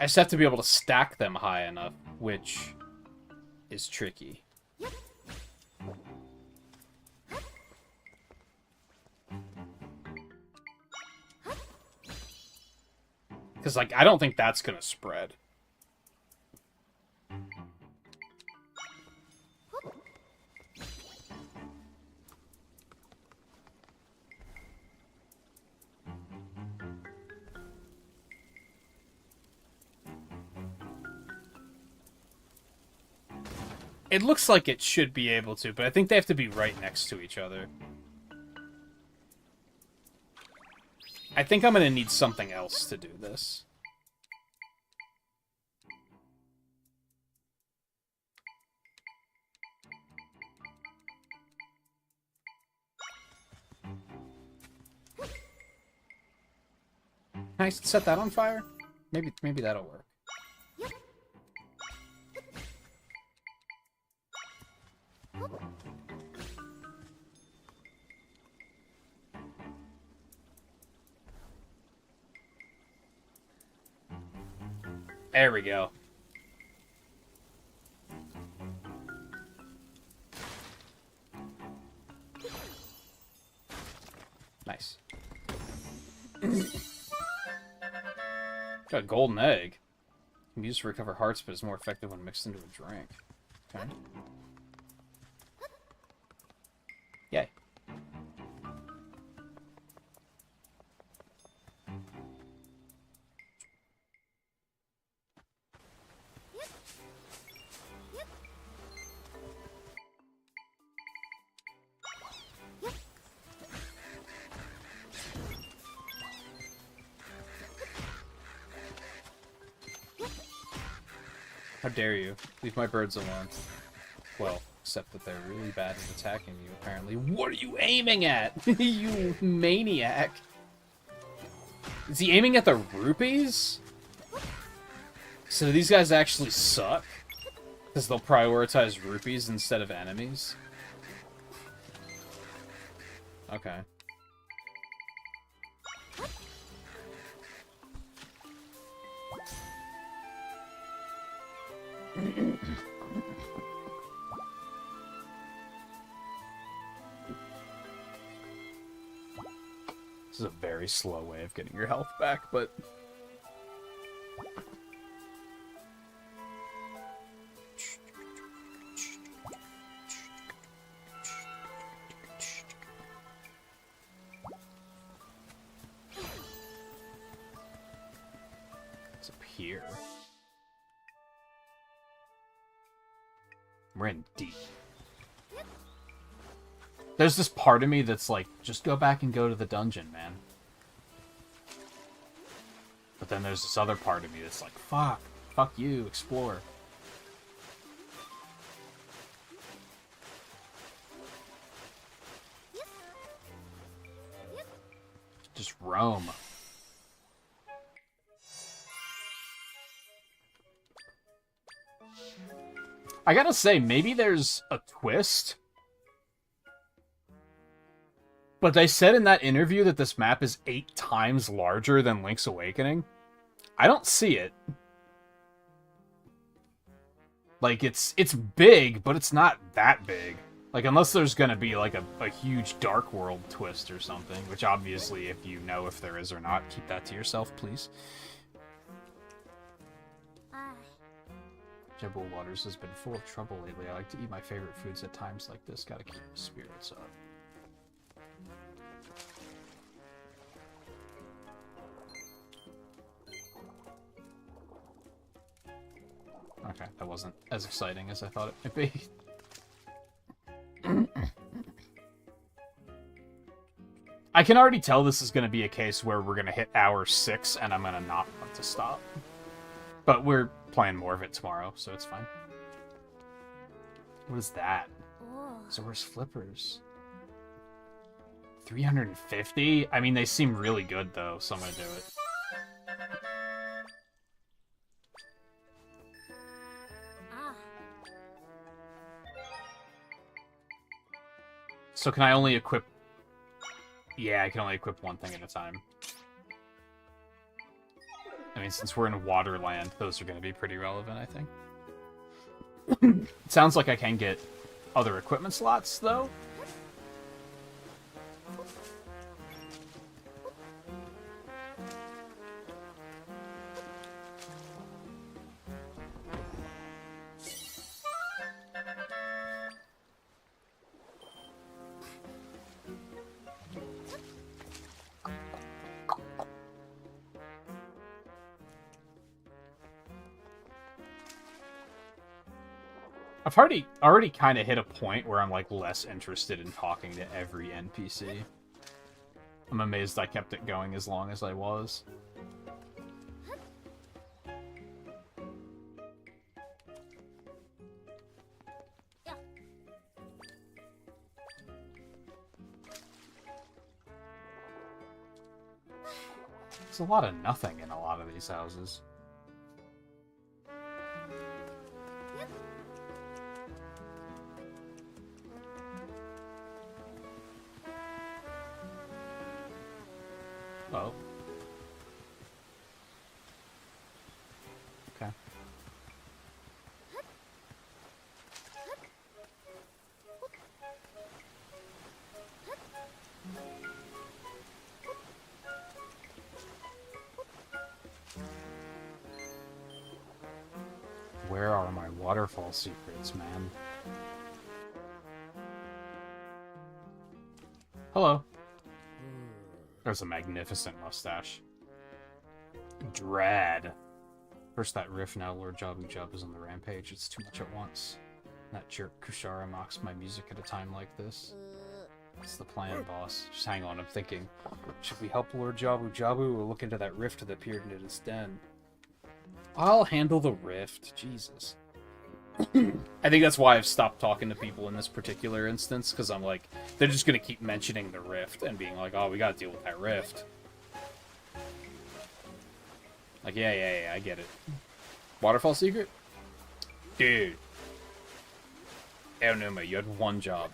I just have to be able to stack them high enough, which is tricky. Because, like, I don't think that's gonna spread. It looks like it should be able to, but I think they have to be right next to each other. I think I'm gonna need something else to do this. Can I set that on fire? Maybe that'll work. There we go. Nice. Got a golden egg. Can be used to recover hearts, but it's more effective when mixed into a drink. Okay. Yay. How dare you? Leave my birds alone. Well, except that they're really bad at attacking you, apparently. What are you aiming at? You maniac! Is he aiming at the rupees? So these guys actually suck? Because they'll prioritize rupees instead of enemies? Okay. This is a very slow way of getting your health back, but... It's up here. We're in deep. There's this part of me that's like, just go back and go to the dungeon, man. But then there's this other part of me that's like, fuck you, explore. Just roam. I gotta say, maybe there's a twist. But they said in that interview that this map is 8 times larger than Link's Awakening. I don't see it. Like, it's big, but it's not that big. Like, unless there's gonna be, like, a huge Dark World twist or something. Which, obviously, if you know if there is or not, keep that to yourself, please. Jebel Waters has been full of trouble lately. I like to eat my favorite foods at times like this. Gotta keep the spirits up. Okay, that wasn't as exciting as I thought it might be. I can already tell this is going to be a case where we're going to hit hour 6 and I'm going to not want to stop. But we're playing more of it tomorrow, so it's fine. What is that? So where's flippers? 350? I mean, they seem really good, though, so I'm going to do it. So can I only equip... Yeah, I can only equip one thing at a time. I mean, since we're in Waterland, those are going to be pretty relevant, I think. It sounds like I can get other equipment slots, though. I've already kind of hit a point where I'm, like, less interested in talking to every NPC. I'm amazed I kept it going as long as I was. There's a lot of nothing in a lot of these houses. Oh. Okay. Where are my waterfall secrets, man? Hello. There's a magnificent mustache. Dread. First that riff, now Lord Jabu Jub is on the rampage. It's too much at once. That jerk Kushara mocks my music at a time like this. What's the plan, boss? Just hang on, I'm thinking. Should we help Lord Jabu Jabu or look into that rift that appeared in his den? I'll handle the rift. Jesus. I think that's why I've stopped talking to people in this particular instance, because I'm like, they're just going to keep mentioning the rift and being like, oh, we got to deal with that rift. Like, yeah, I get it. Waterfall secret? Dude. Aonuma, you had one job.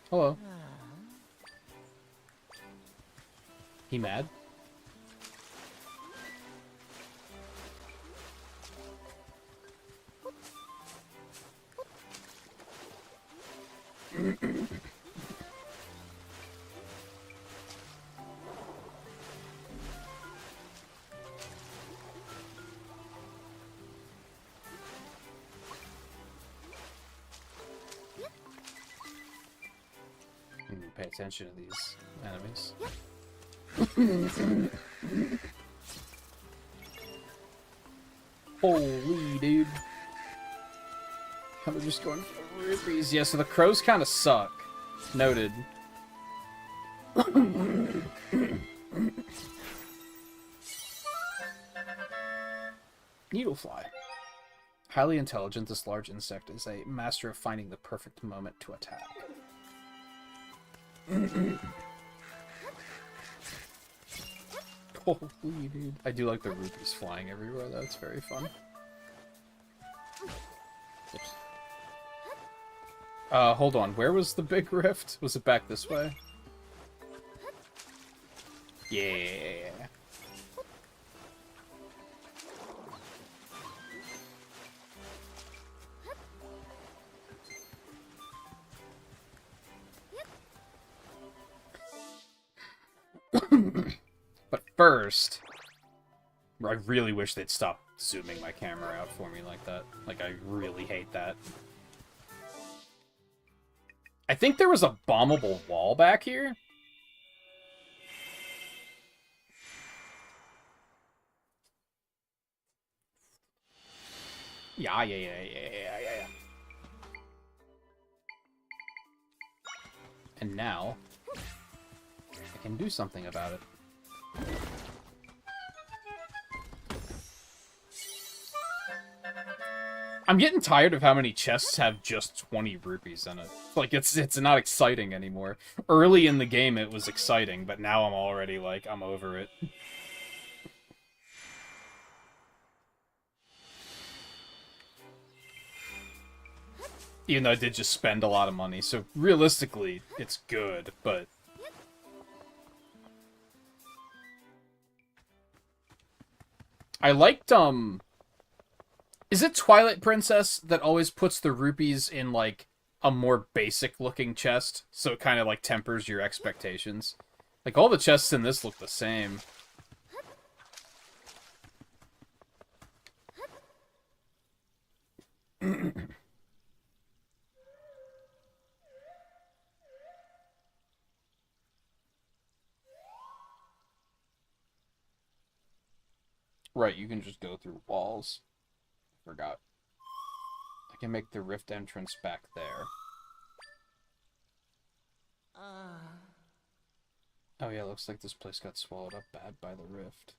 Hello. He mad? Pay attention to these enemies. Holy dude. I'm just going for rupees. Yeah, so the crows kind of suck. Noted. Needlefly. Highly intelligent, this large insect is a master of finding the perfect moment to attack. Holy dude. I do like the rupees flying everywhere, though. It's very fun. Oops. Hold on. Where was the big rift? Was it back this way? Yeah. But first, I really wish they'd stop zooming my camera out for me like that. Like, I really hate that. I think there was a bombable wall back here. Yeah. And now, I can do something about it. I'm getting tired of how many chests have just 20 rupees in it. Like, it's not exciting anymore. Early in the game, it was exciting, but now I'm already, like, I'm over it. Even though I did just spend a lot of money, so realistically, it's good, but... I liked, Is it Twilight Princess that always puts the rupees in, like, a more basic-looking chest? So it kind of, like, tempers your expectations. Like, all the chests in this look the same. Right, you can just go through walls. Forgot. I can make the rift entrance back there. Oh yeah, looks like this place got swallowed up bad by the rift.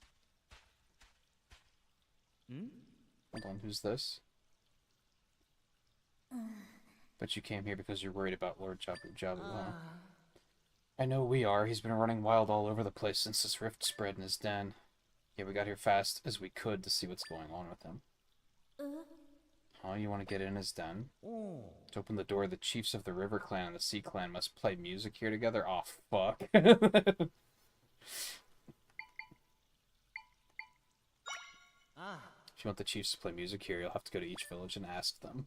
Hold on, who's this? But you came here because you're worried about Lord Jabu Jabu, huh? I know we are. He's been running wild all over the place since this rift spread in his den. Yeah, we got here fast as we could to see what's going on with him. Oh, you want to get in his den? To open the door, the chiefs of the River Clan and the Sea Clan must play music here together? Oh, fuck. If you want the chiefs to play music here, you'll have to go to each village and ask them.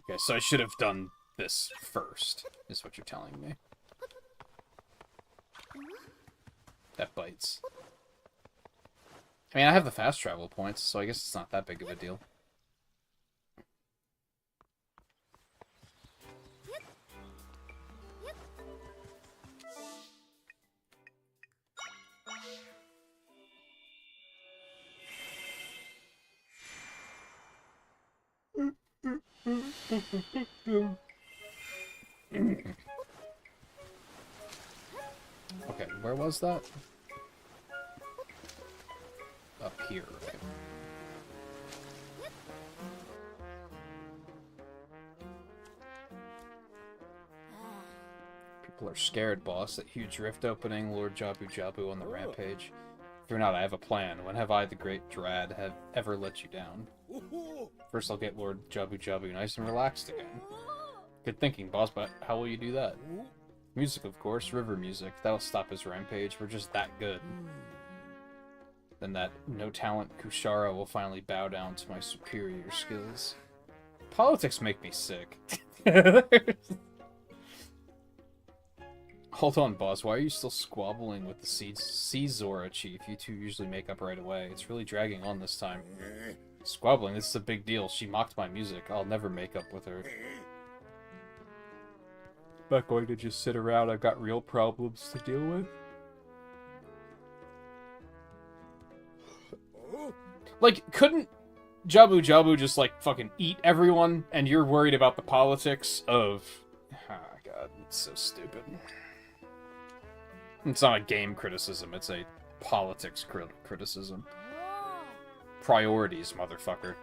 Okay, so I should have done this first, is what you're telling me. That bites. I mean, I have the fast travel points, so I guess it's not that big of a deal. Okay, where was that? Up here. Okay. People are scared, boss. That huge rift opening, Lord Jabu Jabu on the rampage. Fear not, I have a plan. When have I, the great Drad, have ever let you down? First I'll get Lord Jabu Jabu nice and relaxed again. Good thinking, boss, but how will you do that? Music, of course. River music. That'll stop his rampage. We're just that good. Then that no-talent Kushara will finally bow down to my superior skills. Politics make me sick. Hold on, boss. Why are you still squabbling with the Zora chief? You two usually make up right away. It's really dragging on this time. Squabbling? This is a big deal. She mocked my music. I'll never make up with her. Not going to just sit around. I've got real problems to deal with. Like, couldn't Jabu Jabu just, like, fucking eat everyone, and you're worried about the politics of... Oh, God, it's so stupid. It's not a game criticism, it's a politics criticism. Priorities, motherfucker.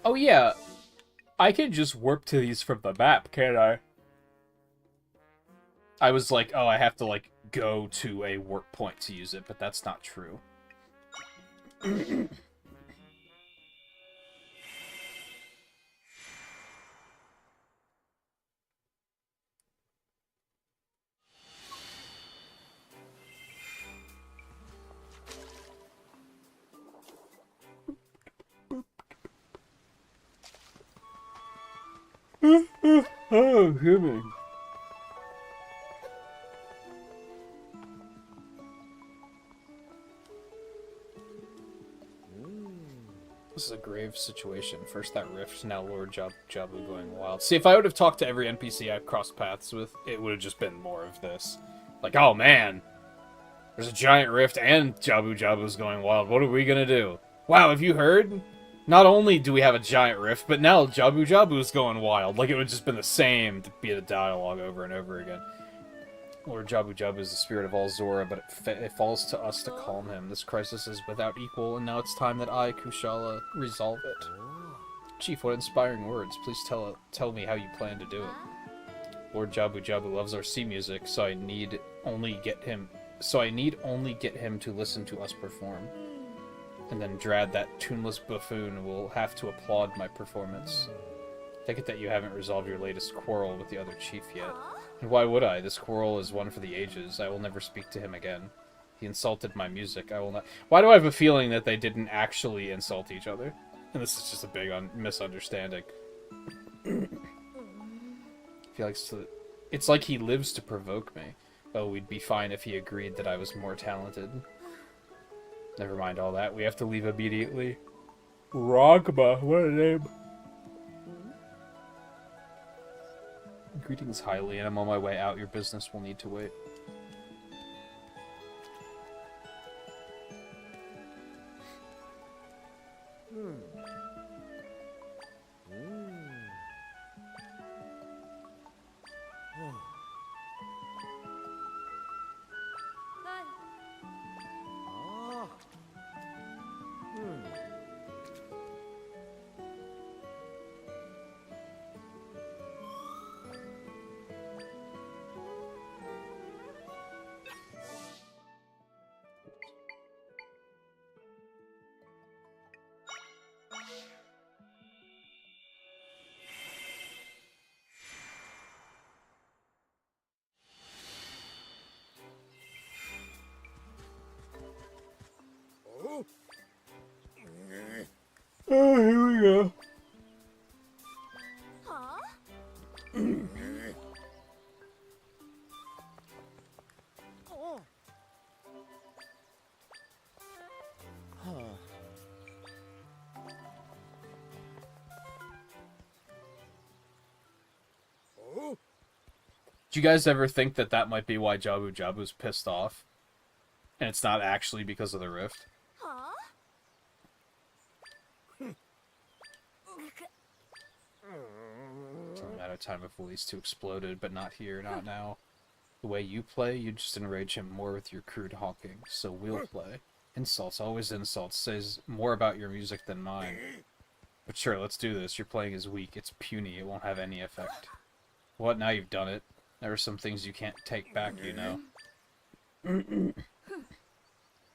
Oh yeah, I can just warp to these from the map, can't I? I was like, oh, I have to, like, go to a warp point to use it, but that's not true. Oh, human. This is a grave situation. First that rift, now Lord Jabu going wild. See, if I would have talked to every NPC I crossed paths with, it would have just been more of this. Like, oh man, there's a giant rift and Jabu Jabu's going wild. What are we gonna do? Wow, have you heard? Not only do we have a giant rift, but now Jabu Jabu's going wild. Like, it would just been the same to be the dialogue over and over again. Lord Jabu Jabu is the spirit of all Zora, but it falls to us to calm him. This crisis is without equal, and now it's time that I, Kushala, resolve it. Chief, what inspiring words. Please tell me how you plan to do it. Lord Jabu Jabu loves our sea music, so I need only get him to listen to us perform. And then Drad, that tuneless buffoon, will have to applaud my performance. Take it that you haven't resolved your latest quarrel with the other chief yet. And why would I? This quarrel is one for the ages. I will never speak to him again. He insulted my music. I will not... Why do I have a feeling that they didn't actually insult each other? And this is just a big misunderstanding. I feel like it's like he lives to provoke me. Oh, we'd be fine if he agreed that I was more talented. Never mind all that. We have to leave immediately. Rogba, what a name. Greetings, Hylian. I'm on my way out. Your business will need to wait. Oh, here we go. Do you guys ever think that that might be why Jabu Jabu's pissed off? And it's not actually because of the rift? It's only a matter of time before these two exploded, but not here, not now. The way you play, you just enrage him more with your crude honking, so we'll play. Insults, always insults, says more about your music than mine. But sure, let's do this. Your playing is weak, it's puny, it won't have any effect. What, now you've done it? There are some things you can't take back, you know.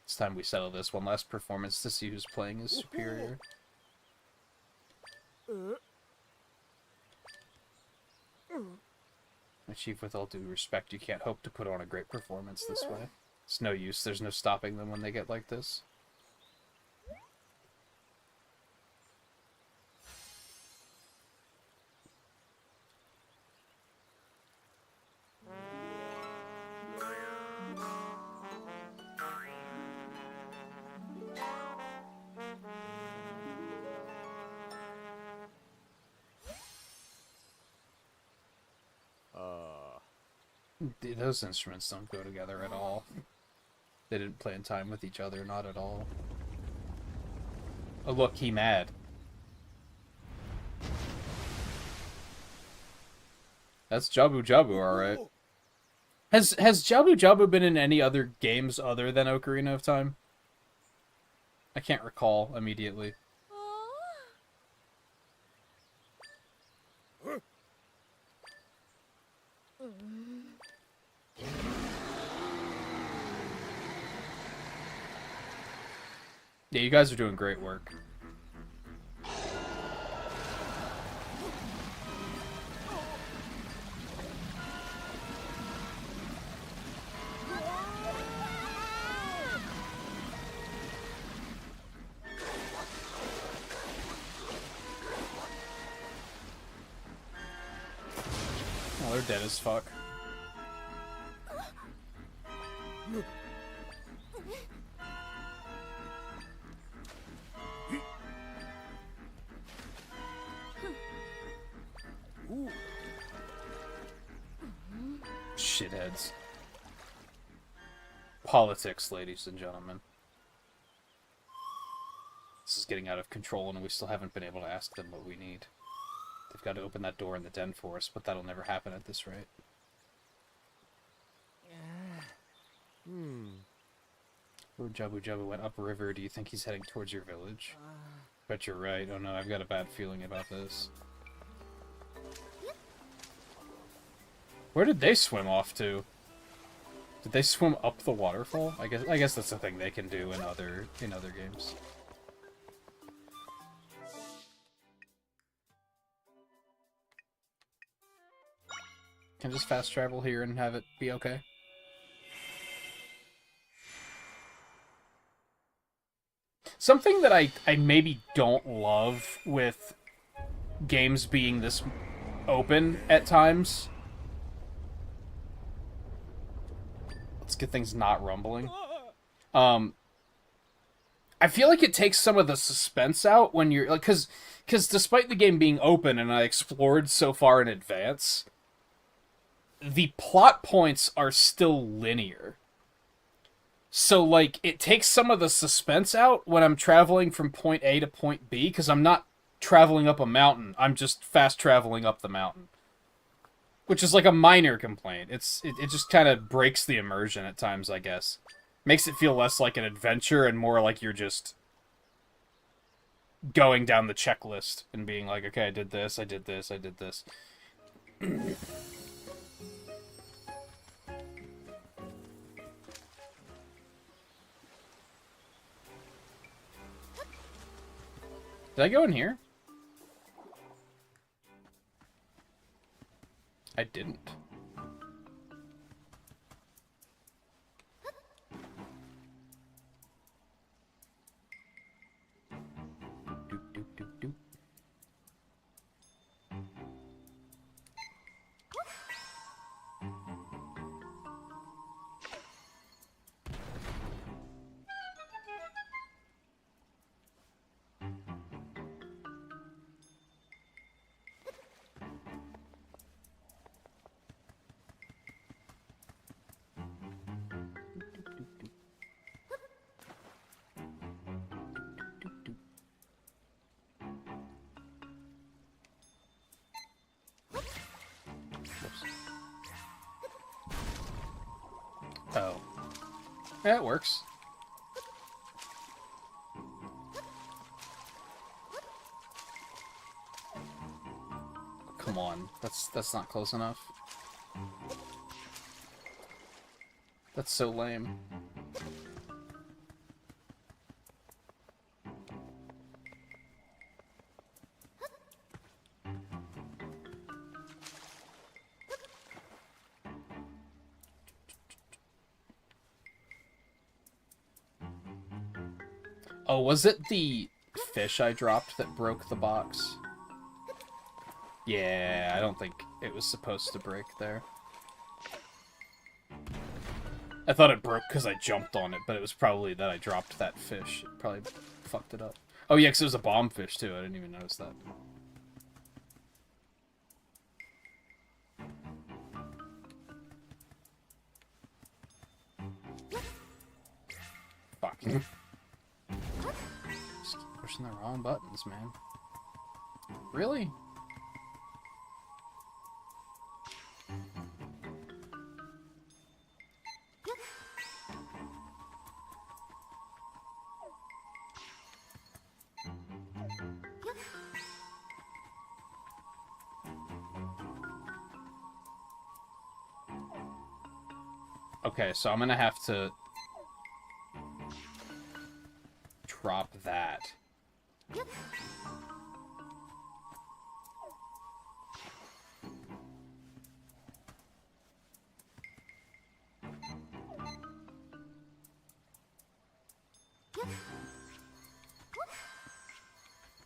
It's time we settle this. One last performance to see whose playing is superior. My chief, with all due respect, you can't hope to put on a great performance this way. It's no use. There's no stopping them when they get like this. Those instruments don't go together at all. They didn't play in time with each other, not at all. Oh look, he mad. That's Jabu Jabu, alright. Has Jabu Jabu been in any other games other than Ocarina of Time? I can't recall immediately. Yeah, you guys are doing great work. Oh, they're dead as fuck. Shitheads. Politics, ladies and gentlemen. This is getting out of control, and we still haven't been able to ask them what we need. They've got to open that door in the den for us, but that'll never happen at this rate. Oh, Jabu Jabu went upriver. Do you think he's heading towards your village? Bet you're right. Oh no, I've got a bad feeling about this. Where did they swim off to? Did they swim up the waterfall? I guess that's a thing they can do in other games. Can just fast travel here and have it be okay? Something that I maybe don't love with games being this open at times. Let's get things not rumbling. I feel like it takes some of the suspense out when you're like, because despite the game being open and I explored so far in advance, the plot points are still linear. So, like, it takes some of the suspense out when I'm traveling from point A to point B, because I'm not traveling up a mountain. I'm just fast traveling up the mountain. Which is like a minor complaint. It just kind of breaks the immersion at times, I guess. Makes it feel less like an adventure and more like you're just going down the checklist and being like, okay, I did this, I did this, I did this. Did I go in here? I didn't. Doop, doop, doop, doop. Oh. Yeah, it works. Come on. That's not close enough. That's so lame. Oh, was it the fish I dropped that broke the box? Yeah, I don't think it was supposed to break there. I thought it broke because I jumped on it, but it was probably that I dropped that fish. It probably fucked it up. Oh yeah, because it was a bomb fish too. I didn't even notice that. Fuck. Just keep pushing the wrong buttons, man. Really? Okay, so I'm gonna have to drop that.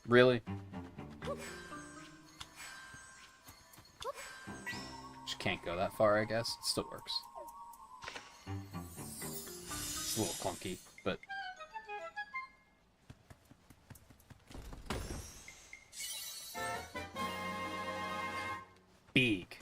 Really? Just can't go that far, I guess. It still works. It's a little clunky, but... Big.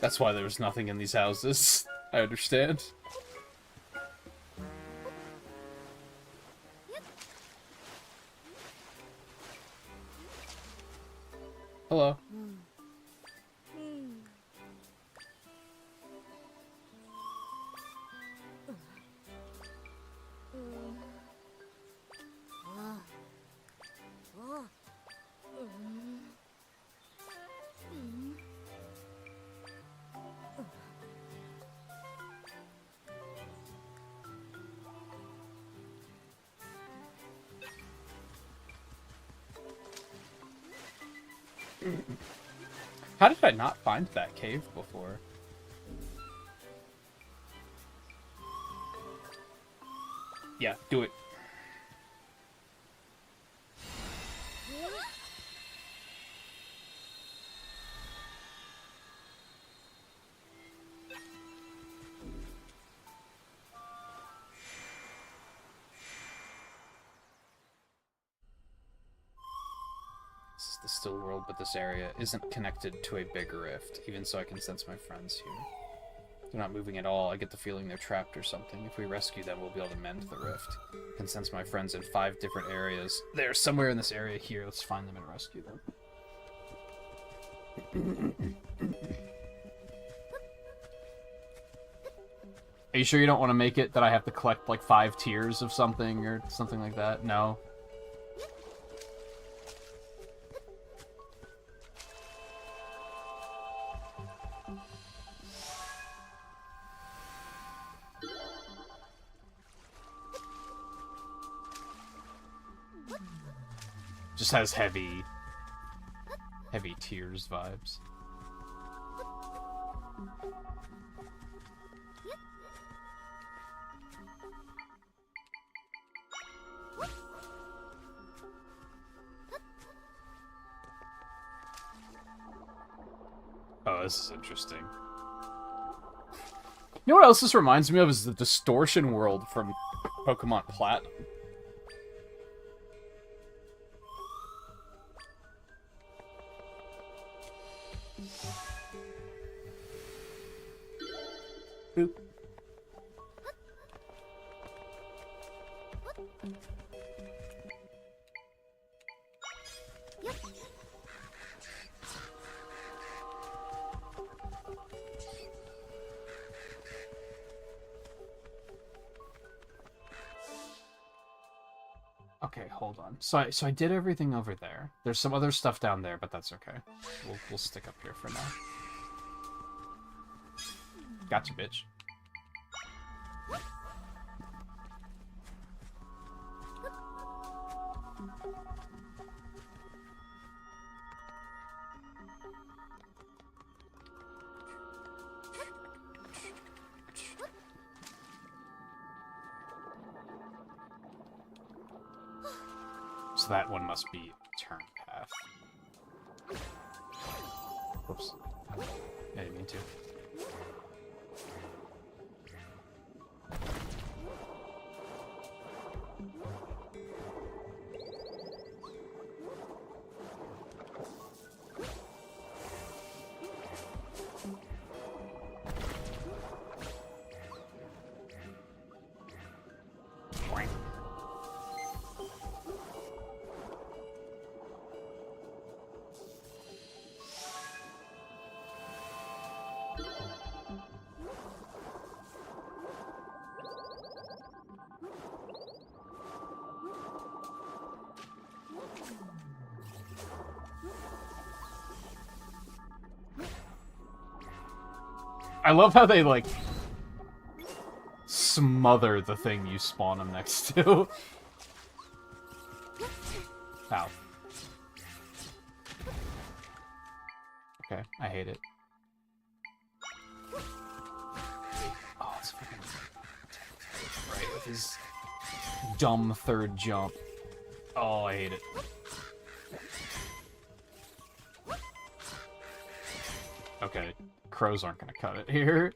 That's why there was nothing in these houses. I understand. Hello. How did I not find that cave before? Yeah, do it. This is the still world, but this area isn't connected to a bigger rift. Even so, I can sense my friends here. They're not moving at all. I get the feeling they're trapped or something. If we rescue them, we'll be able to mend the rift. I can sense my friends in 5 different areas. They're somewhere in this area here. Let's find them and rescue them. Are you sure you don't want to make it that I have to collect like 5 tiers of something or something like that? No? Just has heavy tears vibes. Oh, this is interesting. You know what else this reminds me of is the distortion world from Pokemon Platinum. Boop. Okay, hold on. So I did everything over there. There's some other stuff down there, but that's okay. We'll stick up here for now. Gotcha, bitch. So that one must be turn path. Whoops. I didn't mean to. I love how they, like, smother the thing you spawn them next to. Ow. Okay, I hate it. Oh, it's fucking... Right, with his dumb third jump. Oh, I hate it. Okay, crows aren't gonna cut it here.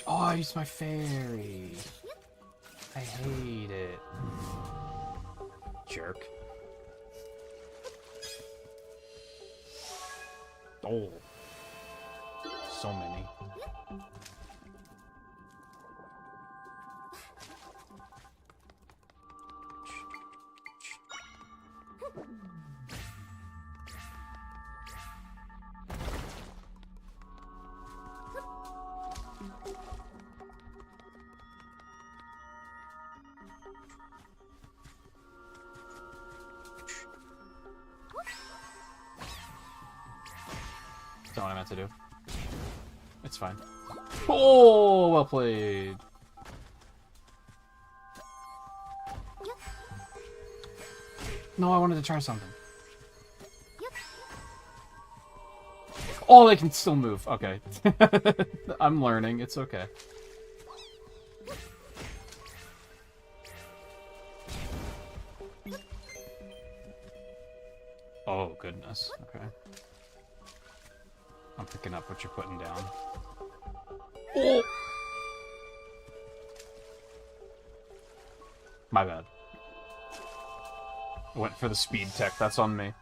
Oh, I used my fairy. I hate it. Jerk. Oh. So many. That's not what I meant to do. It's fine. Oh, well played. No, I wanted to try something. Oh, they can still move. Okay. I'm learning. It's okay. Oh, goodness. Okay. I'm picking up what you're putting down. Oh! My bad. Went for the speed tech. That's on me.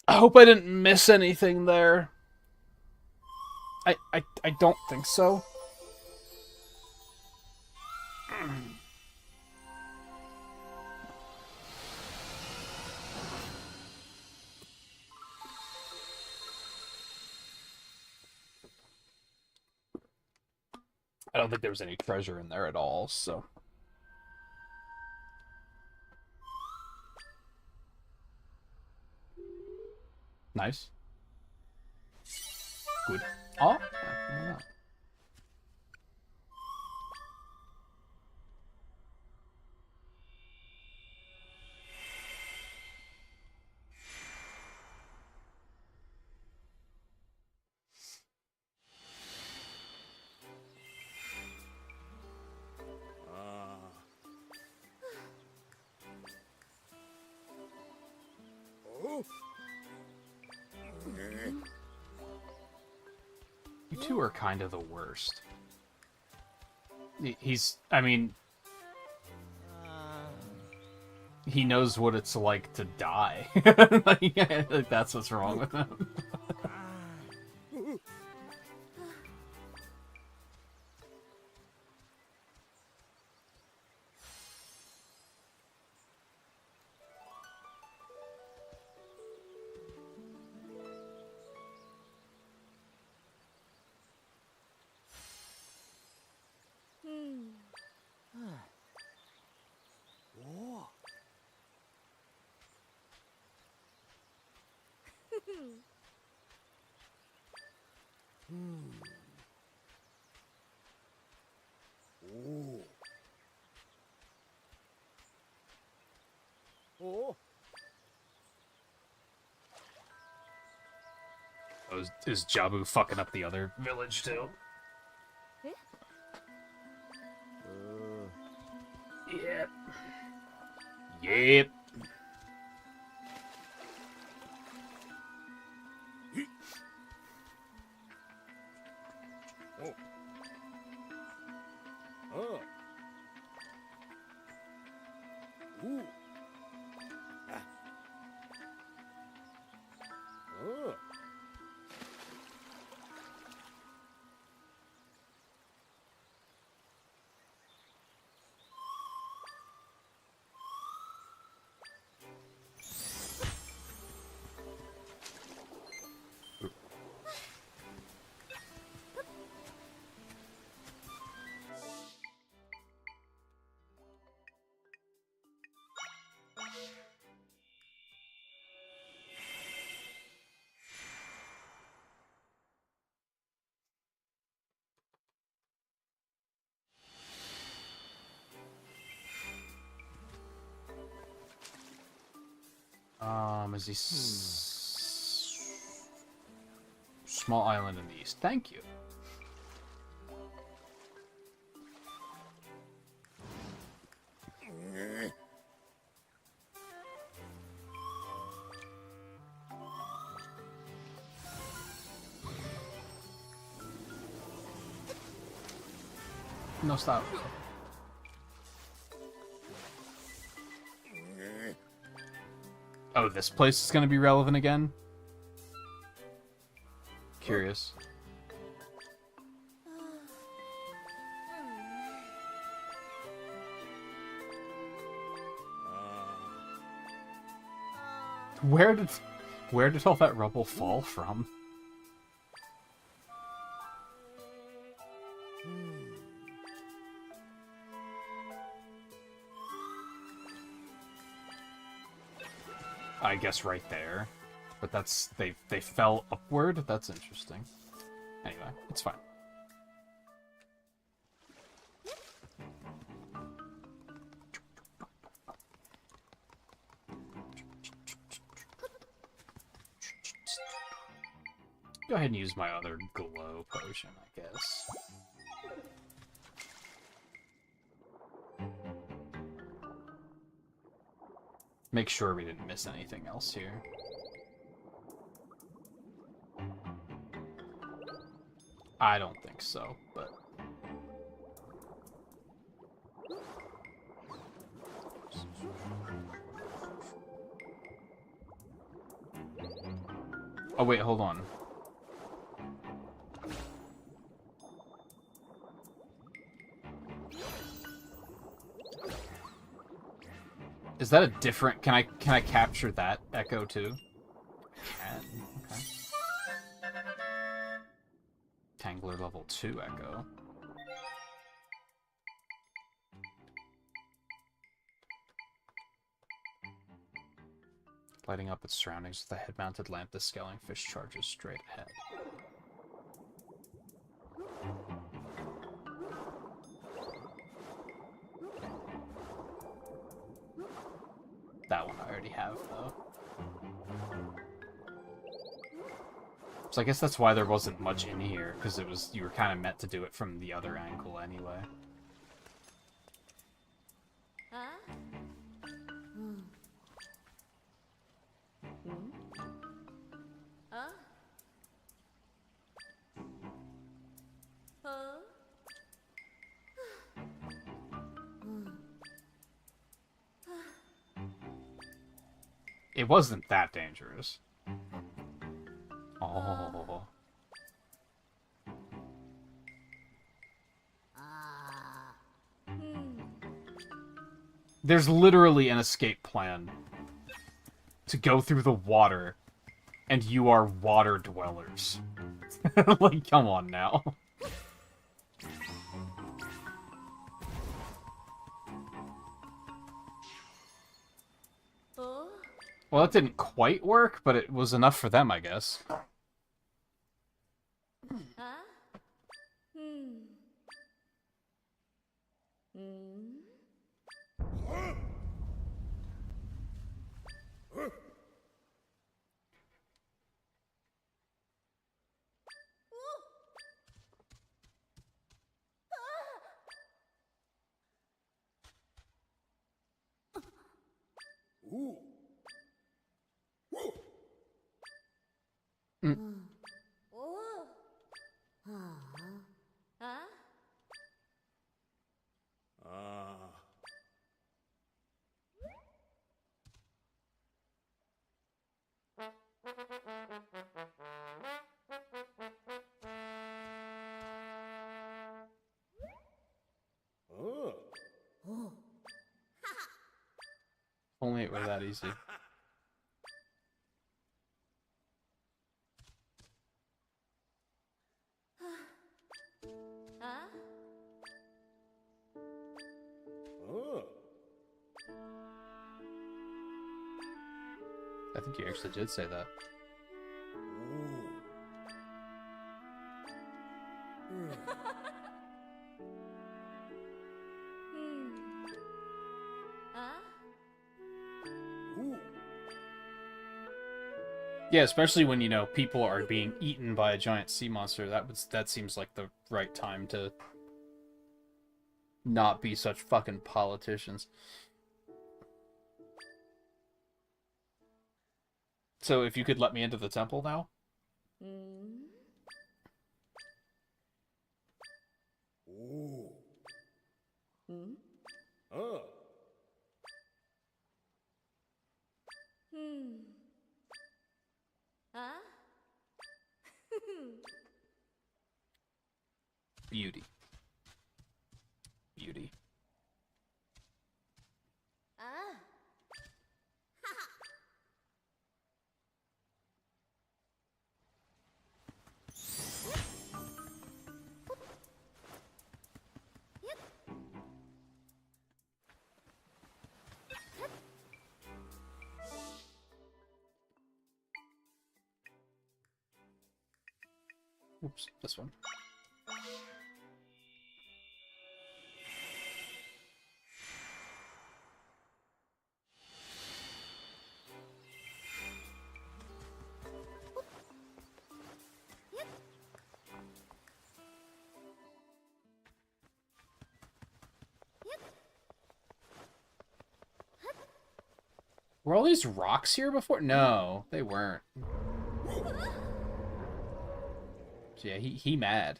I hope I didn't miss anything there. I don't think so. I don't think there was any treasure in there at all, so... Nice. Good. Oh, yeah, you two are kind of the worst. I mean... He knows what it's like to die. Like, that's what's wrong with him. Oh, is Jabu fucking up the other village too? Yep. Yep. Is he small island in the east? Thank you. No, stop. Oh, this place is gonna be relevant again? Curious. Where did all that rubble fall from? I guess right there. But that's they fell upward? That's interesting. Anyway, it's fine. Go ahead and use my other glow potion, I guess. Make sure we didn't miss anything else here. I don't think so, but... Oh wait, hold on. Is that a different... Can I capture that echo too? Can. Okay. Tangler level 2 echo. Lighting up its surroundings with a head-mounted lamp, the scaling fish charges straight ahead. That one I already have, though. So I guess that's why there wasn't much in here, because it was you were kind of meant to do it from the other angle anyway. It wasn't that dangerous. Oh. There's literally an escape plan to go through the water, and you are water dwellers. Like, come on now. Well, that didn't quite work, but it was enough for them, I guess. Only it were that easy. I think you actually did say that. Yeah, especially when, you know, people are being eaten by a giant sea monster. That seems like the right time to not be such fucking politicians. So if you could let me into the temple now? Hmm? Huh? Beauty. Beauty. Ah. Oops, this one. Were all these rocks here before? No, they weren't. So yeah, he mad.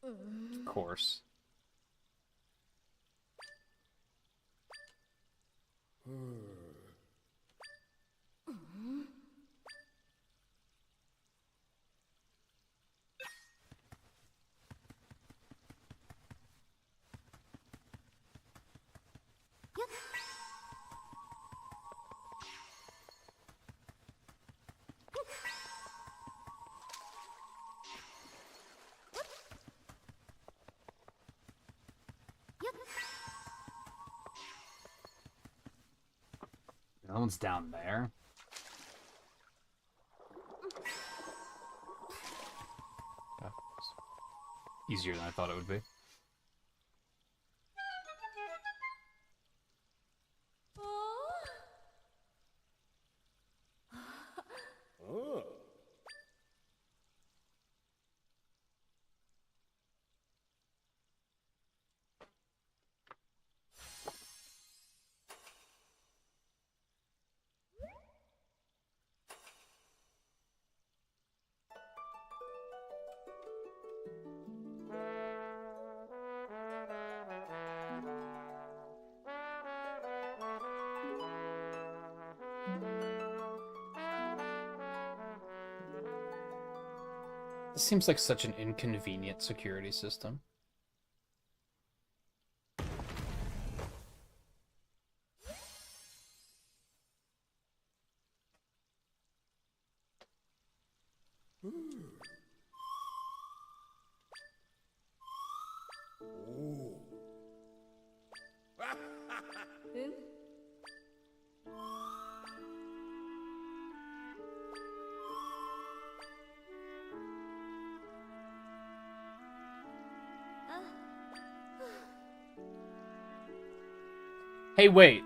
Of course. That one's down there. Oh, easier than I thought it would be. This seems like such an inconvenient security system. Hey, wait.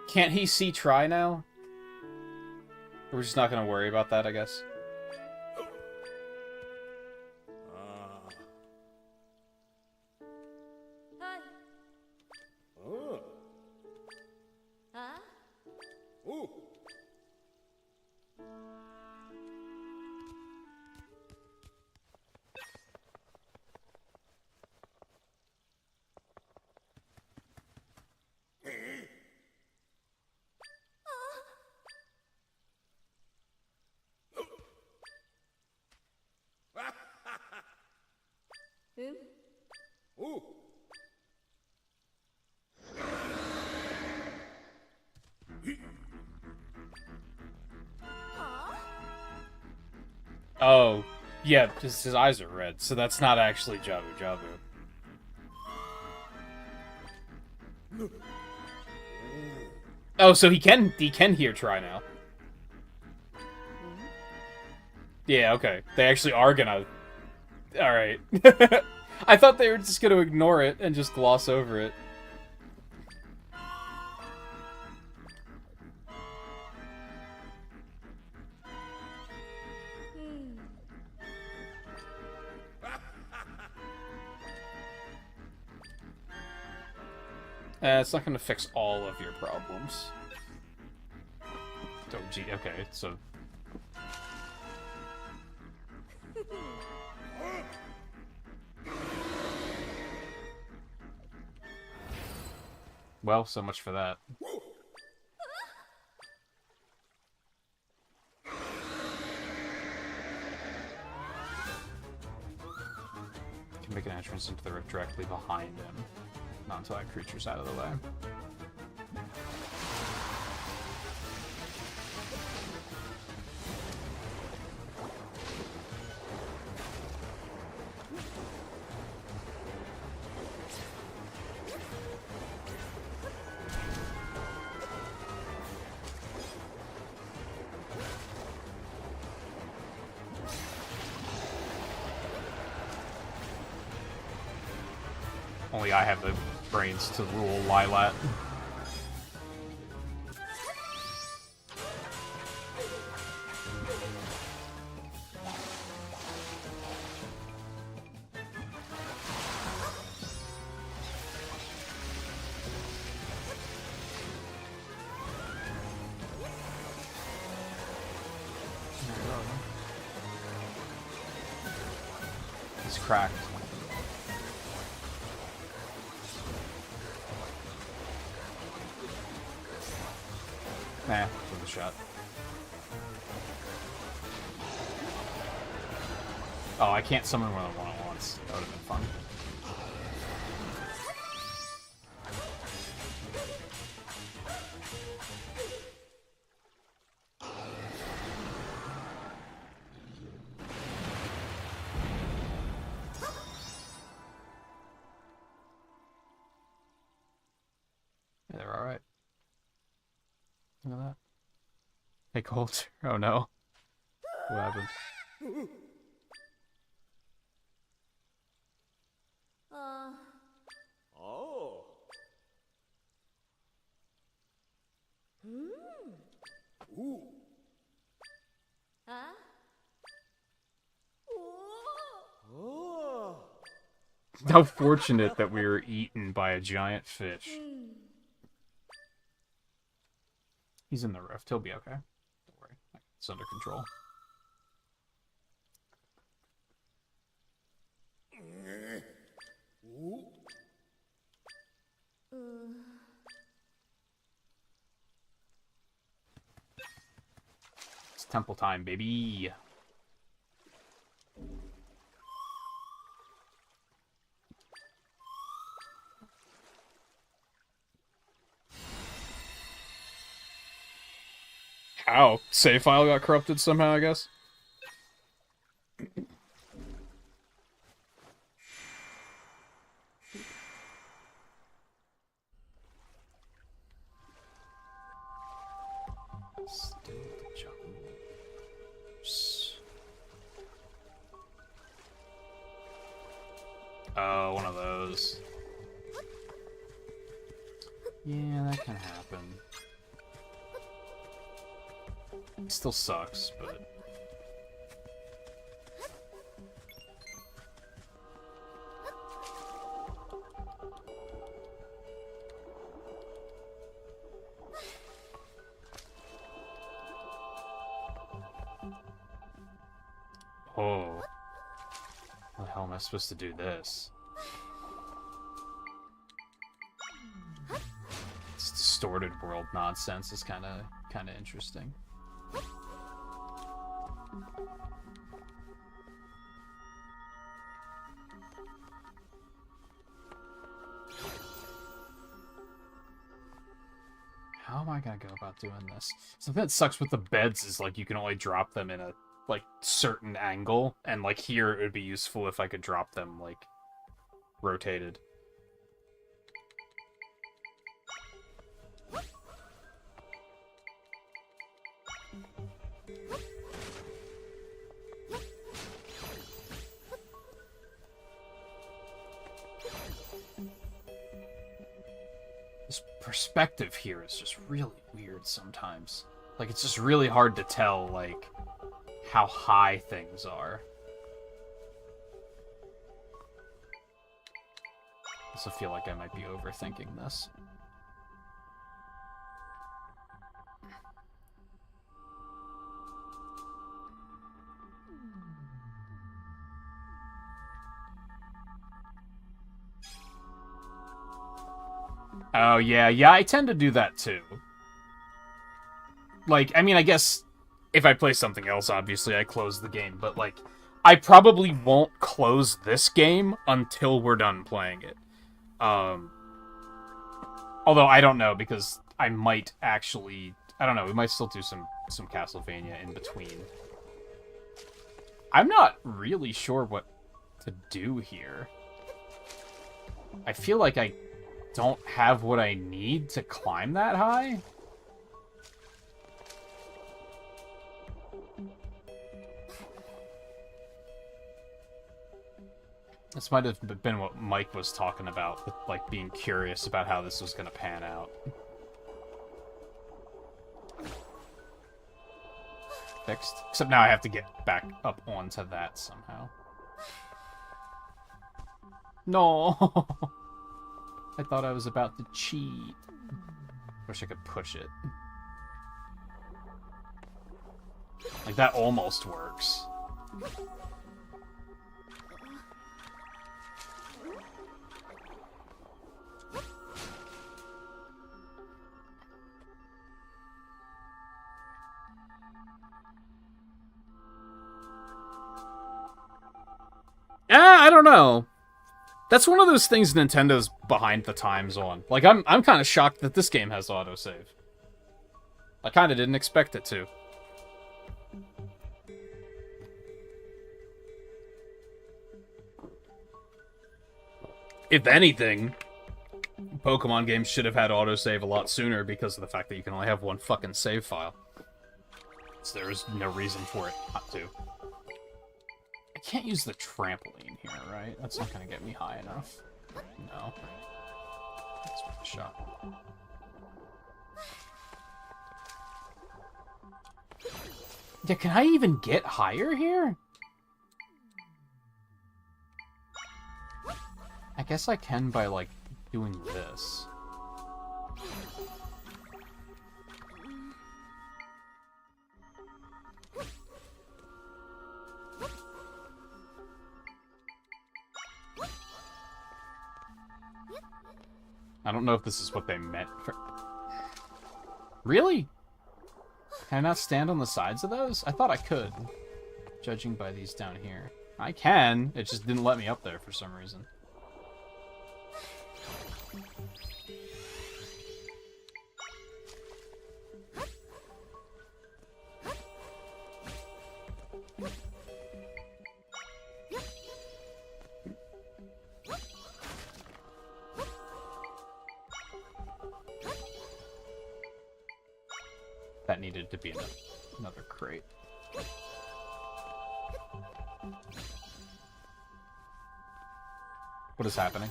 Can't he see Try now? We're just not gonna worry about that, I guess. Oh, yeah, just his eyes are red, so that's not actually Jabu Jabu. Oh, so he can hear Try now. Yeah, okay. They actually are gonna... Alright. I thought they were just gonna ignore it and just gloss over it. It's not gonna fix all of your problems. Oh, gee, okay, so... Well, so much for that. Can make an entrance into the rift directly behind him. Not until that creature's out of the way. Only I have the brains to rule Lilat. It's cracked. Nah, worth a shot. Oh, I can't summon more than one at once. That would have been fun. Yeah, they're alright. Look at that. Hey, Colt. Oh no. What happened? Oh. Ooh. Huh? Oh. How fortunate that we were eaten by a giant fish. He's in the rift. He'll be okay. Don't worry. It's under control. It's temple time, baby. How? Save file got corrupted somehow, I guess? Still the jungles. Oh, one of those. Yeah, that can happen. Still sucks, but... Oh. How the hell am I supposed to do this? This distorted world nonsense is kind of interesting. How am I gonna go about doing this? Something that sucks with the beds is, like, you can only drop them in a, like, certain angle, and, like, here it would be useful if I could drop them, like, rotated. This perspective here is just really weird sometimes. Like, it's just really hard to tell, like, how high things are. I also feel like I might be overthinking this. Oh, yeah, I tend to do that too. Like, I mean, I guess if I play something else, obviously I close the game, but, like, I probably won't close this game until we're done playing it. Although, I don't know, because I might actually... I don't know, we might still do some Castlevania in between. I'm not really sure what to do here. I feel like I don't have what I need to climb that high. This might have been what Mike was talking about, with, like, being curious about how this was going to pan out. Fixed. Except now I have to get back up onto that somehow. No! I thought I was about to cheat. Wish I could push it. Like, that almost works. I don't know. That's one of those things Nintendo's behind the times on. Like, I'm kind of shocked that this game has autosave. I kind of didn't expect it to. If anything, Pokemon games should have had autosave a lot sooner because of the fact that you can only have one fucking save file. So there's no reason for it not to. I can't use the trampoline here, right? That's not gonna get me high enough. No. That's worth a shot. Yeah, can I even get higher here? I guess I can by, like, doing this. I don't know if this is what they meant for... Really? Can I not stand on the sides of those? I thought I could. Judging by these down here. I can. It just didn't let me up there for some reason. That needed to be another crate. What is happening?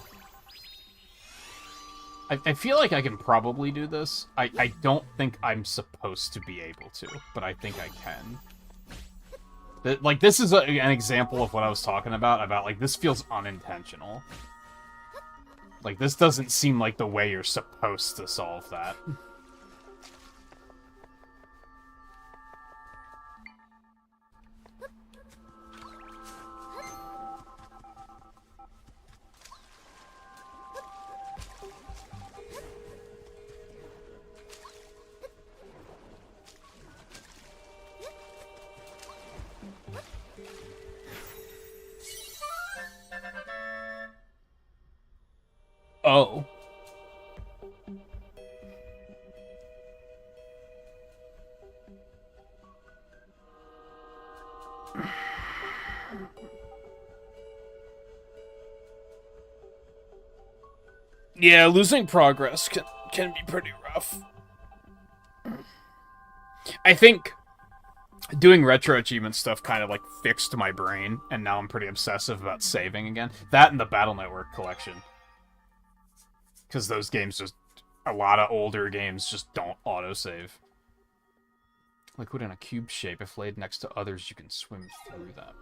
I feel like I can probably do this. I don't think I'm supposed to be able to, but I think I can. Like, this is an example of what I was talking about, like, this feels unintentional. Like, this doesn't seem like the way you're supposed to solve that. Oh. Yeah, losing progress can be pretty rough. I think doing retro achievement stuff kind of, like, fixed my brain, and now I'm pretty obsessive about saving again. That and the Battle Network collection. Because those games just... A lot of older games just don't autosave. Liquid in a cube shape. If laid next to others, you can swim through them.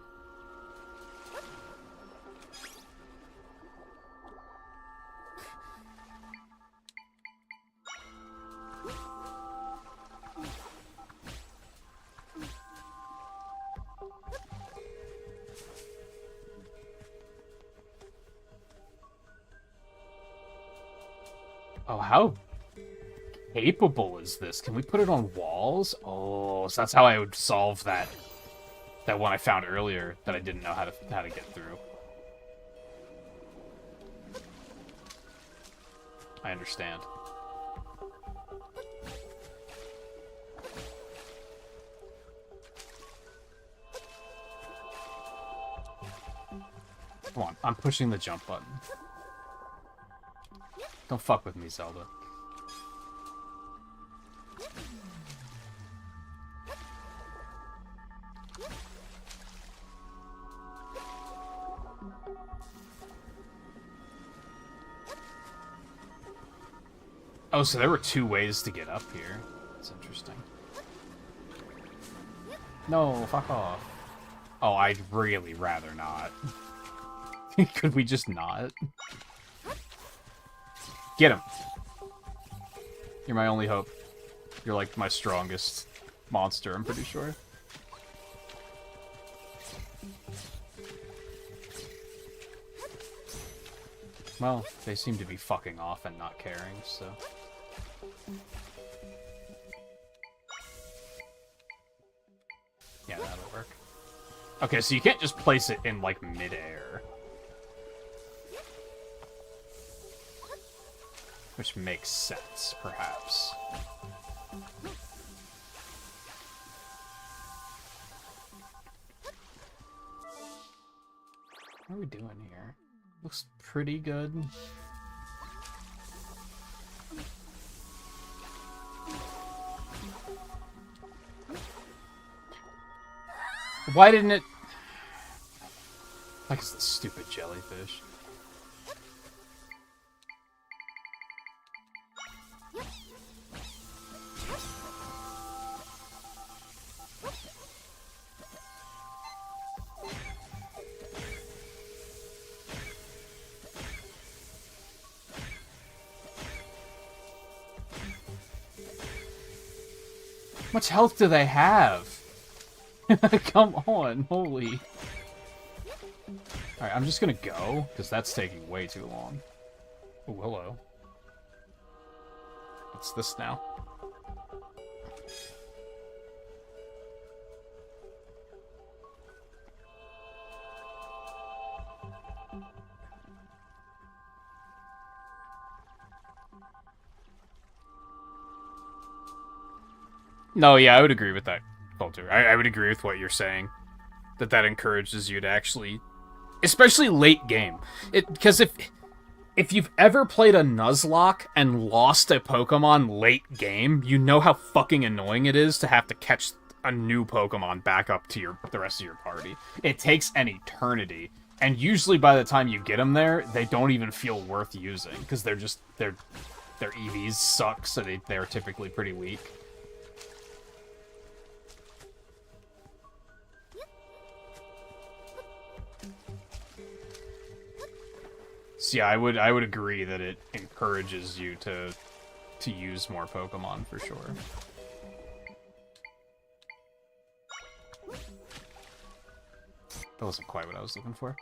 Oh, how capable is this? Can we put it on walls? Oh, so that's how I would solve that one I found earlier that I didn't know how to get through. I understand. Come on, I'm pushing the jump button. Don't fuck with me, Zelda. Oh, so there were 2 ways to get up here. That's interesting. No, fuck off. Oh, I'd really rather not. Could we just not? Get him. You're my only hope. You're like my strongest monster, I'm pretty sure. Well, they seem to be fucking off and not caring, so... Yeah, that'll work. Okay, so you can't just place it in, like, midair. Which makes sense, perhaps. What are we doing here? Looks pretty good. Why didn't it... Like, it's the stupid jellyfish. How much health do they have? Come on, holy. Alright, I'm just gonna go, because that's taking way too long. Oh, hello. What's this now? No, yeah, I would agree with that, Coulter. I would agree with what you're saying. That encourages you to actually... Especially late game. Because if you've ever played a Nuzlocke and lost a Pokemon late game, you know how fucking annoying it is to have to catch a new Pokemon back up to the rest of your party. It takes an eternity. And usually by the time you get them there, they don't even feel worth using. Because their EVs suck, so they're typically pretty weak. So yeah, I would agree that it encourages you to use more Pokemon for sure. That wasn't quite what I was looking for.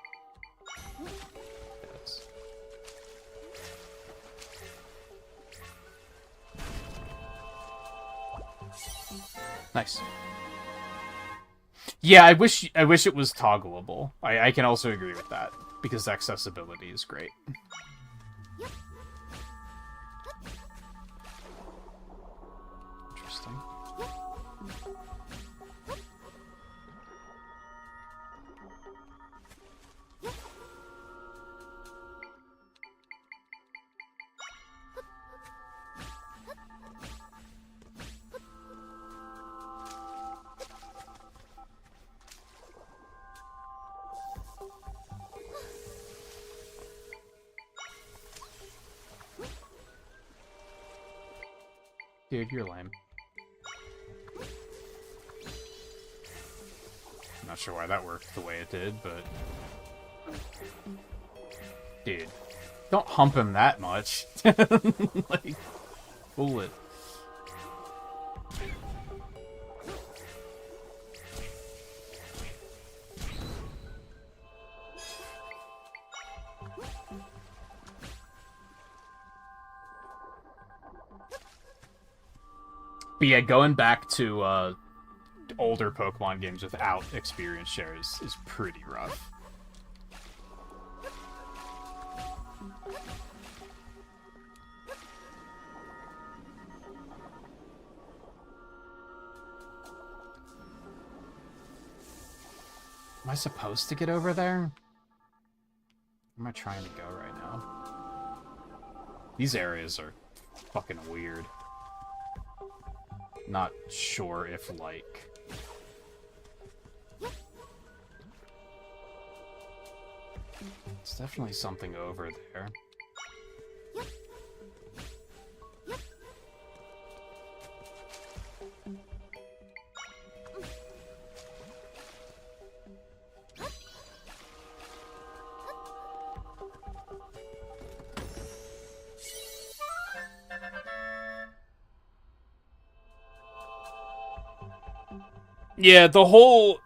Yes. Nice. Yeah, I wish it was toggleable. I can also agree with that. Because accessibility is great. Interesting. Dude, you're lame. I'm not sure why that worked the way it did, but... Dude, don't hump him that much. Like, fool it. But yeah, going back to older Pokemon games without experience shares is pretty rough. Am I supposed to get over there? Where am I trying to go right now? These areas are fucking weird. Not sure if, like... It's definitely something over there. Yeah, the whole,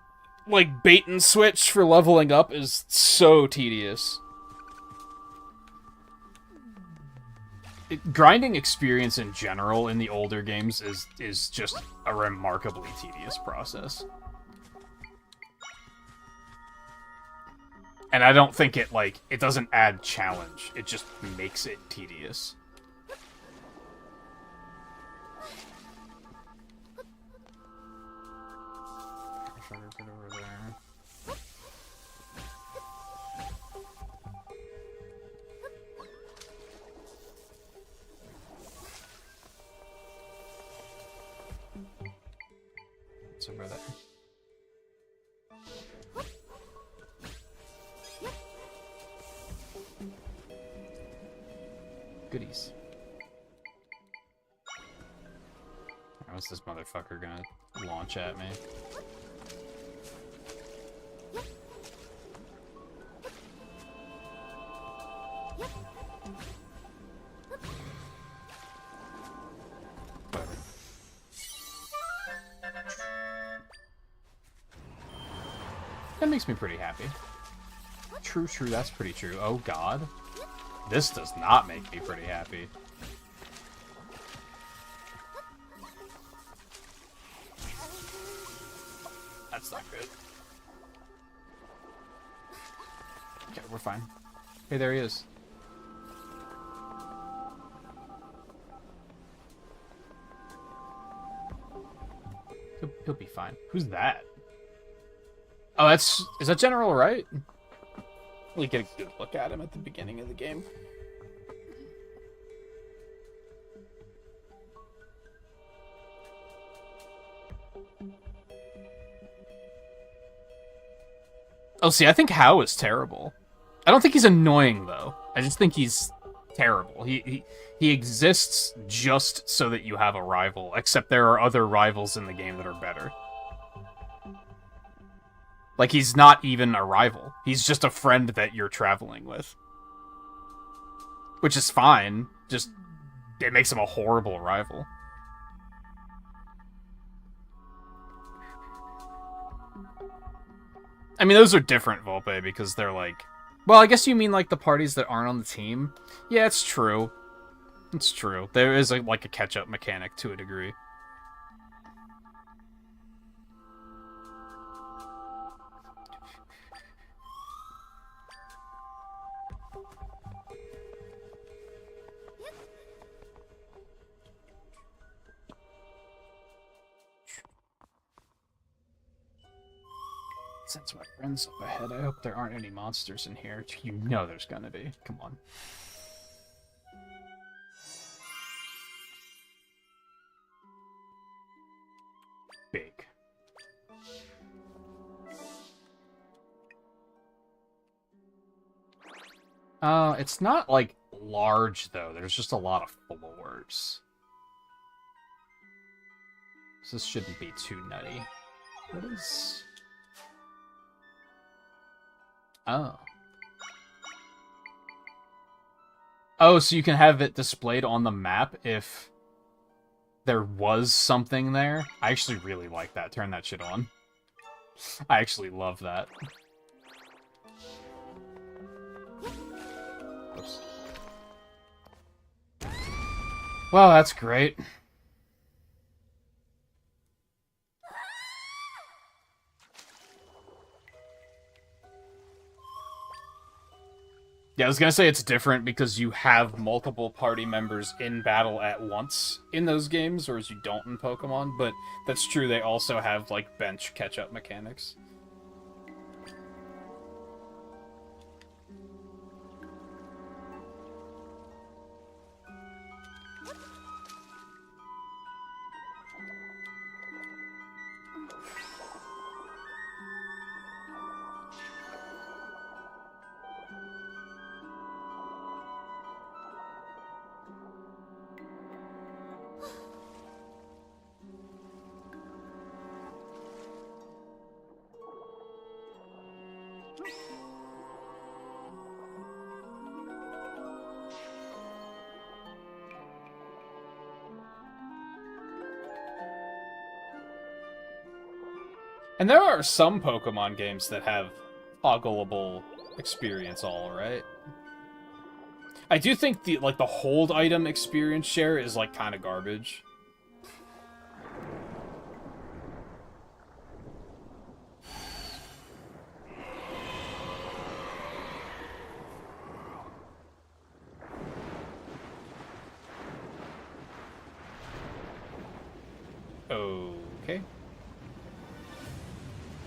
like, bait and switch for leveling up is so tedious. Grinding experience in general in the older games is just a remarkably tedious process. And I don't think it, like, it doesn't add challenge. It just makes it tedious. Try to get over there. It's over there. Goodies. What's this motherfucker gonna launch at me? That makes me pretty happy. True, that's pretty true. Oh god. This does not make me pretty happy. That's not good. Okay, we're fine. Hey, there he is. He'll be fine. Who's that? Oh, is that General Wright? We get a good look at him at the beginning of the game. Oh, see, I think Hao is terrible. I don't think he's annoying, though. I just think he's terrible. He exists just so that you have a rival, except there are other rivals in the game that are better. Like, he's not even a rival. He's just a friend that you're traveling with. Which is fine. Just, it makes him a horrible rival. I mean, those are different, Volpe, because they're like... Well, I guess you mean, like, the parties that aren't on the team? Yeah, it's true. It's true. There is, like, a catch-up mechanic to a degree. Since my friend's up ahead, I hope there aren't any monsters in here. You know there's gonna be. Come on. Big. It's not, like, large, though. There's just a lot of floors. So this shouldn't be too nutty. What is... Oh. Oh, so you can have it displayed on the map if there was something there? I actually really like that. Turn that shit on. I actually love that. Oops. Well, that's great. Yeah, I was gonna say it's different because you have multiple party members in battle at once in those games, whereas you don't in Pokemon, but that's true, they also have, like, bench catch-up mechanics. And there are some Pokemon games that have toggleable experience all, right? I do think the hold item experience share is like kind of garbage. Okay.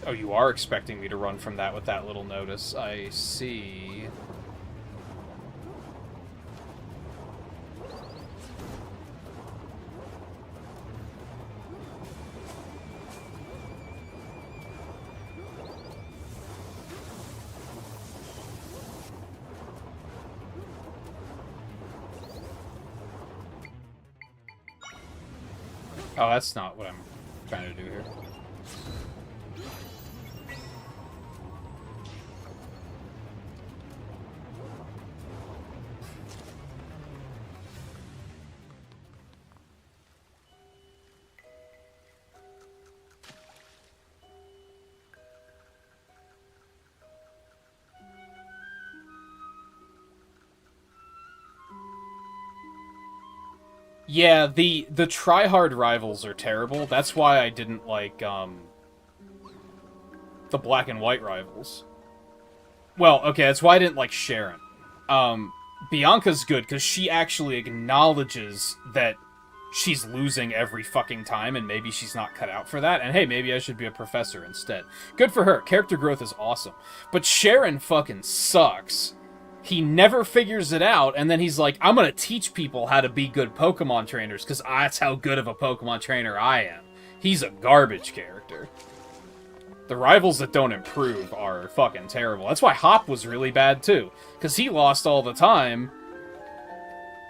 Oh, you are expecting me to run from that with that little notice. I see. Oh, that's not what I'm trying to do here. Yeah, the try-hard rivals are terrible. That's why I didn't like, the black and white rivals. Well, okay, that's why I didn't like Sharon. Bianca's good, because she actually acknowledges that she's losing every fucking time, and maybe she's not cut out for that, and hey, maybe I should be a professor instead. Good for her. Character growth is awesome. But Sharon fucking sucks. He never figures it out, and then he's like, I'm gonna teach people how to be good Pokemon trainers, because that's how good of a Pokemon trainer I am. He's a garbage character. The rivals that don't improve are fucking terrible. That's why Hop was really bad, too. Because he lost all the time,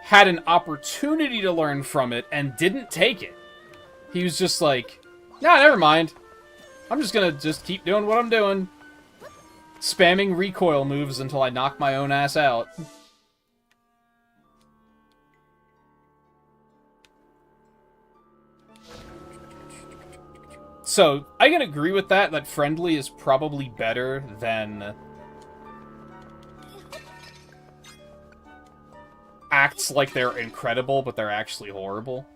had an opportunity to learn from it, and didn't take it. He was just like, nah, never mind. I'm just gonna keep doing what I'm doing. Spamming recoil moves until I knock my own ass out. So, I can agree with that friendly is probably better than acts like they're incredible, but they're actually horrible.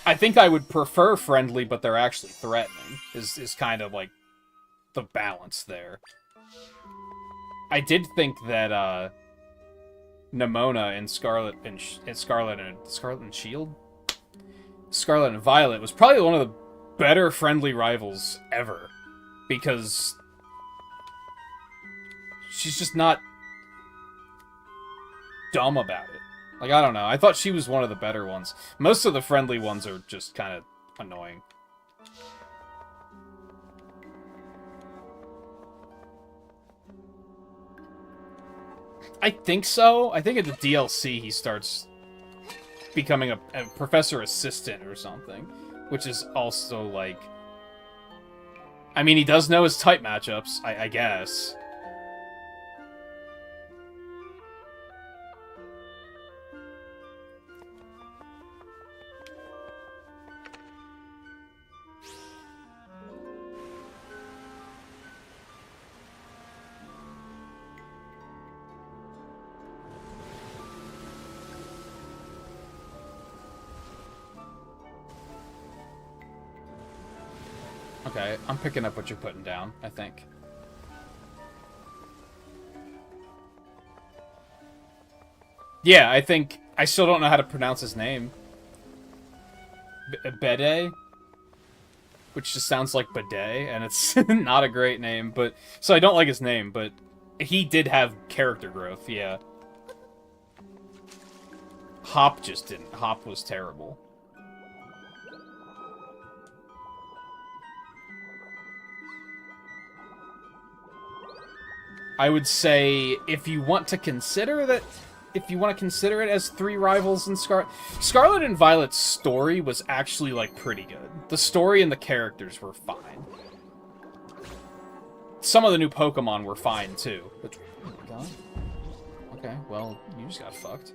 I think I would prefer friendly, but they're actually threatening, is kind of like the balance there. I did think that Nemona in Scarlet and Shield? Scarlet and Violet was probably one of the better friendly rivals ever. Because she's just not dumb about it. Like, I don't know. I thought she was one of the better ones. Most of the friendly ones are just kind of annoying. I think so. I think in the DLC he starts becoming a professor assistant or something. Which is also, like... I mean, he does know his type matchups, I guess. Okay, I'm picking up what you're putting down, I think. Yeah, I think... I still don't know how to pronounce his name. Bede? Which just sounds like bidet, and it's not a great name, but... So I don't like his name, but he did have character growth, yeah. Hop just didn't. Hop was terrible. I would say if you want to consider that, if you want to consider it as 3 rivals in Scarlet and Violet's story was actually like pretty good. The story and the characters were fine. Some of the new Pokemon were fine too. But, oh my god. Okay, well, you just got fucked.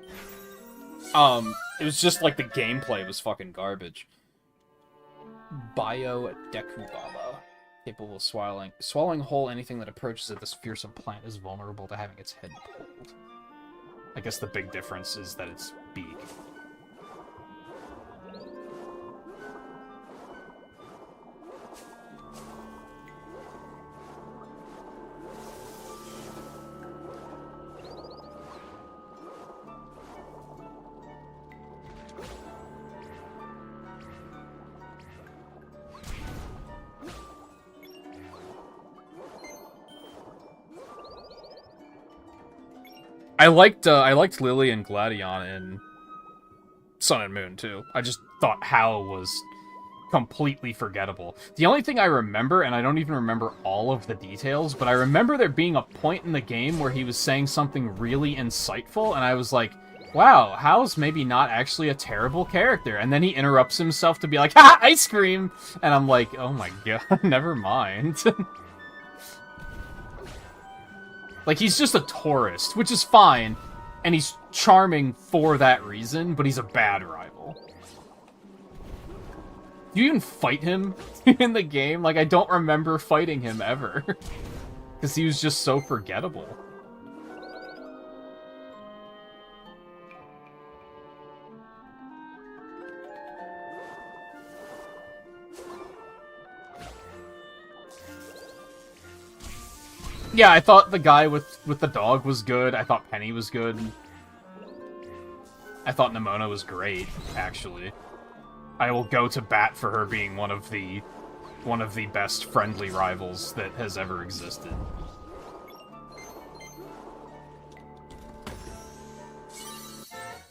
It was just like the gameplay was fucking garbage. Bio Dekubaba. Capable of swallowing whole anything that approaches it, this fearsome plant is vulnerable to having its head pulled. I guess the big difference is that it's big. I liked Lily and Gladion in Sun and Moon too. I just thought Hal was completely forgettable. The only thing I remember, and I don't even remember all of the details, but I remember there being a point in the game where he was saying something really insightful, and I was like, wow, Hal's maybe not actually a terrible character. And then he interrupts himself to be like, ha, ice cream! And I'm like, oh my god, never mind. Like, he's just a tourist, which is fine, and he's charming for that reason, but he's a bad rival. Do you even fight him in the game? Like, I don't remember fighting him ever. Because he was just so forgettable. Yeah, I thought the guy with the dog was good. I thought Penny was good. I thought Nimona was great, actually. I will go to bat for her being one of the best friendly rivals that has ever existed.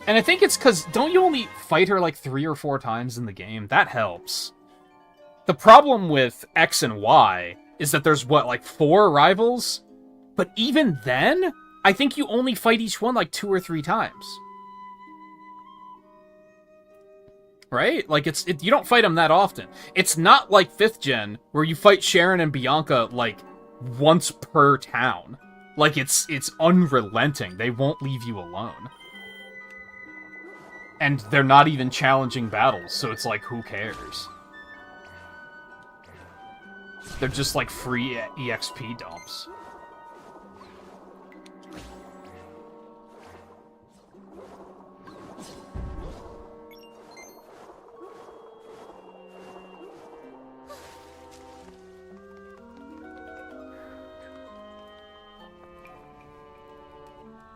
And I think it's because, don't you only fight her like 3 or 4 times in the game? That helps. The problem with X and Y is that there's, what, like 4 rivals? But even then, I think you only fight each one like 2 or 3 times. Right? Like, you don't fight them that often. It's not like 5th gen, where you fight Sharon and Bianca, like, once per town. Like, it's unrelenting. They won't leave you alone. And they're not even challenging battles, so it's like, who cares? They're just like free EXP dumps.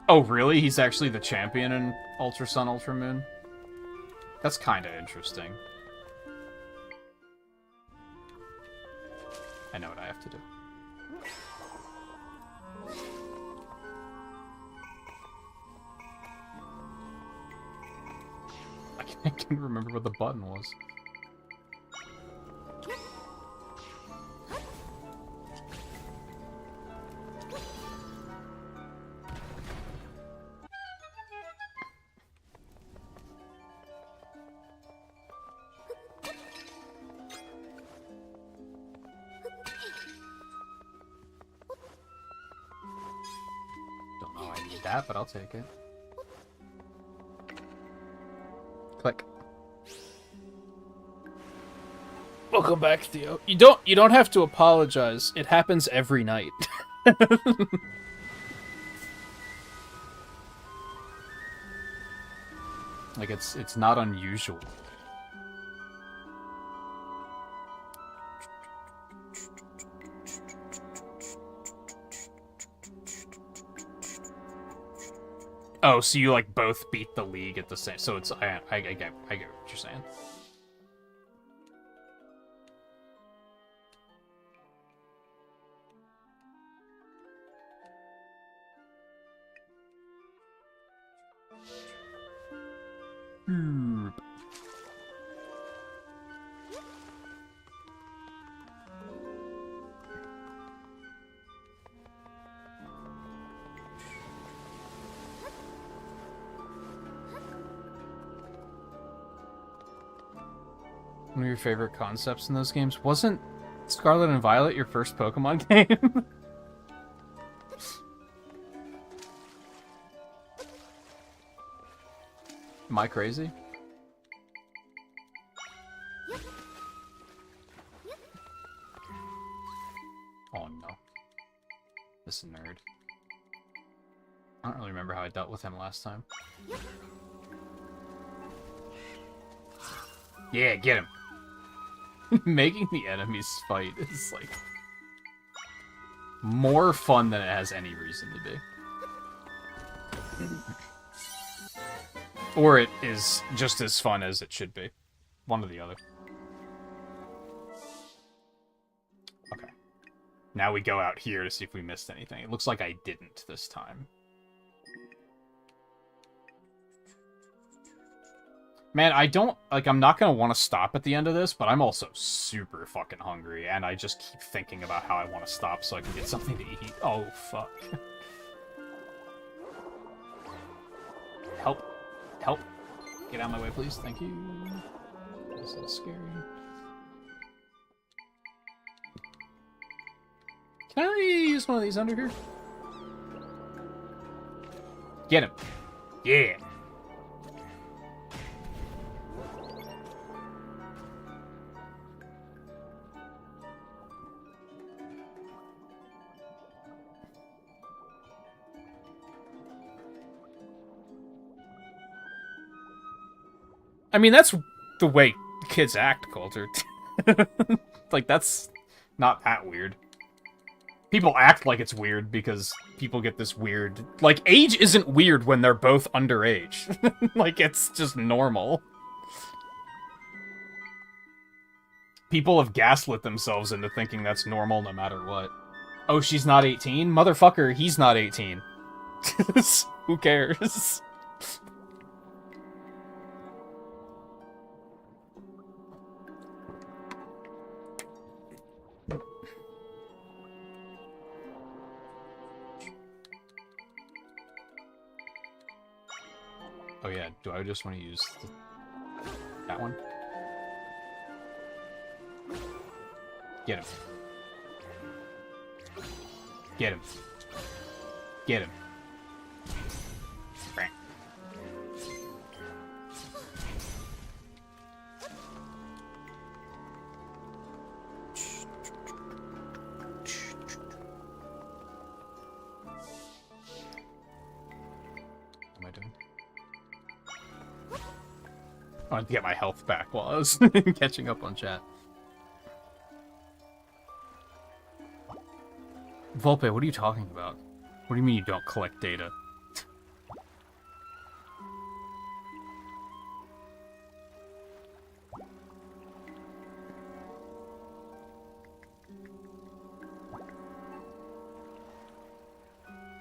Oh, really? He's actually the champion in Ultra Sun, Ultra Moon? That's kind of interesting. I know what I have to do. I can't remember what the button was. But I'll take it. Click. Welcome back, Theo. You don't have to apologize. It happens every night. Like it's not unusual. Oh, so you, like, both beat the league at the same... So it's... I get what you're saying. One of your favorite concepts in those games? Wasn't Scarlet and Violet your first Pokemon game? Am I crazy? Oh no. This nerd. I don't really remember how I dealt with him last time. Yeah, get him! Making the enemies fight is, like, more fun than it has any reason to be. Or it is just as fun as it should be. One or the other. Okay. Now we go out here to see if we missed anything. It looks like I didn't this time. Man, I don't... Like, I'm not gonna want to stop at the end of this, but I'm also super fucking hungry, and I just keep thinking about how I want to stop so I can get something to eat. Oh, fuck. Help. Help. Get out of my way, please. Thank you. This is scary. Can I use one of these under here? Get him. Yeah. I mean, that's the way kids act, Coulter. Like, that's not that weird. People act like it's weird because people get this weird... Like, age isn't weird when they're both underage. Like, it's just normal. People have gaslit themselves into thinking that's normal no matter what. Oh, she's not 18? Motherfucker, he's not 18. Who cares? Oh yeah, do I just want to use that one? Get him. Get him. Get him. Frank. What am I doing? I wanted to get my health back while I was catching up on chat. Volpe, what are you talking about? What do you mean you don't collect data?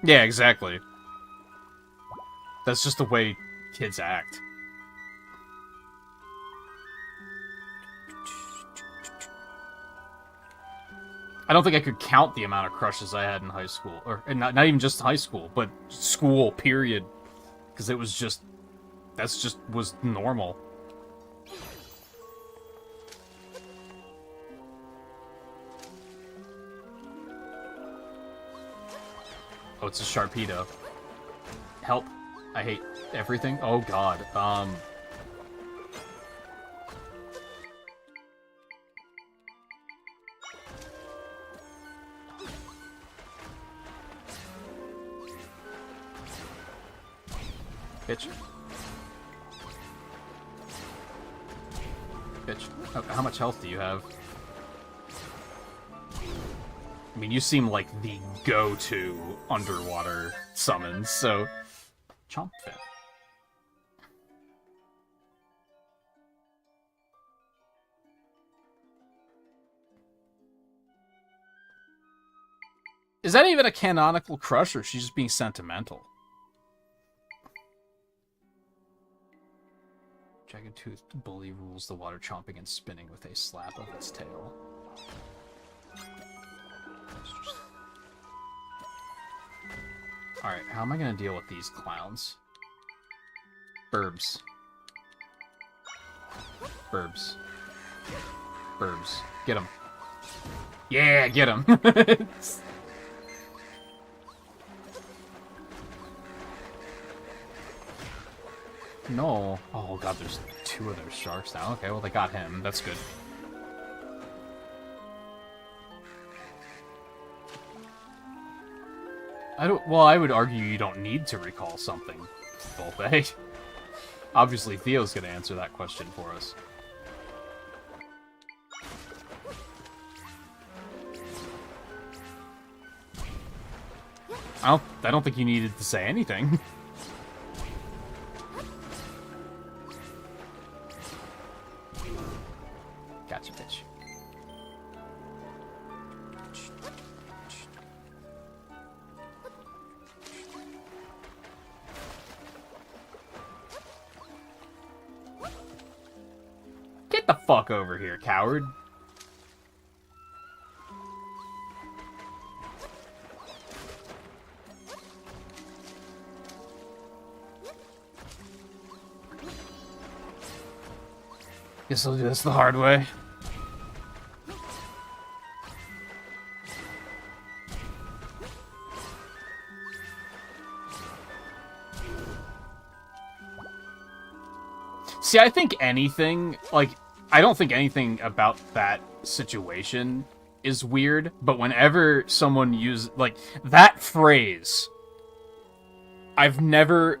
Yeah, exactly. That's just the way kids act. I don't think I could count the amount of crushes I had in high school. Or not even just high school, but school, period. Because it was just... That's just was normal. Oh, it's a Sharpedo. Help. I hate everything. Oh, God. Bitch. Bitch. How much health do you have? I mean, you seem like the go-to underwater summons, so... Chomp Fin. Is that even a canonical crush, or is she just being sentimental? Jagged-toothed bully rules the water, chomping and spinning with a slap of its tail. Alright, how am I going to deal with these clowns? Burbs. Burbs. Burbs. Get him. Yeah, get him. No. Oh god, there's 2 of those sharks now. Okay, well they got him. That's good. I would argue you don't need to recall something, Volpe. Obviously, Theo's gonna answer that question for us. I don't think you needed to say anything. Gotcha, bitch. Get the fuck over here, coward. Guess I'll do this the hard way. See, I think anything, like, I don't think anything about that situation is weird, but whenever someone uses, like, that phrase, I've never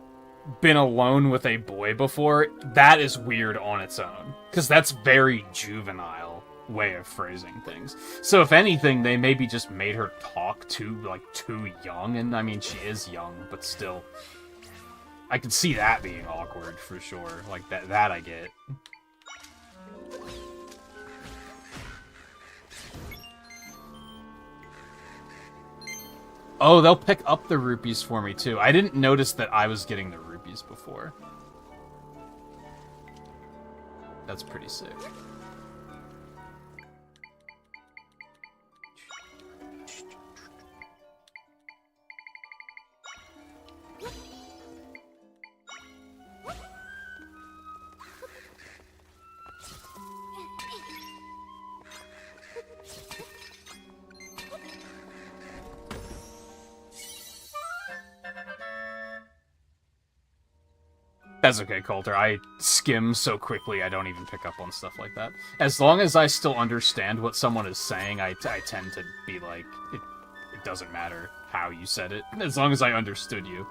been alone with a boy before, that is weird on its own. Because that's very juvenile way of phrasing things. So if anything, they maybe just made her talk too young, and I mean, she is young, but still. I could see that being awkward, for sure. Like, that I get. Oh, they'll pick up the rupees for me, too. I didn't notice that I was getting the rupees before. That's pretty sick. That's okay, Coulter. I skim so quickly I don't even pick up on stuff like that. As long as I still understand what someone is saying, I tend to be like, it doesn't matter how you said it, as long as I understood you.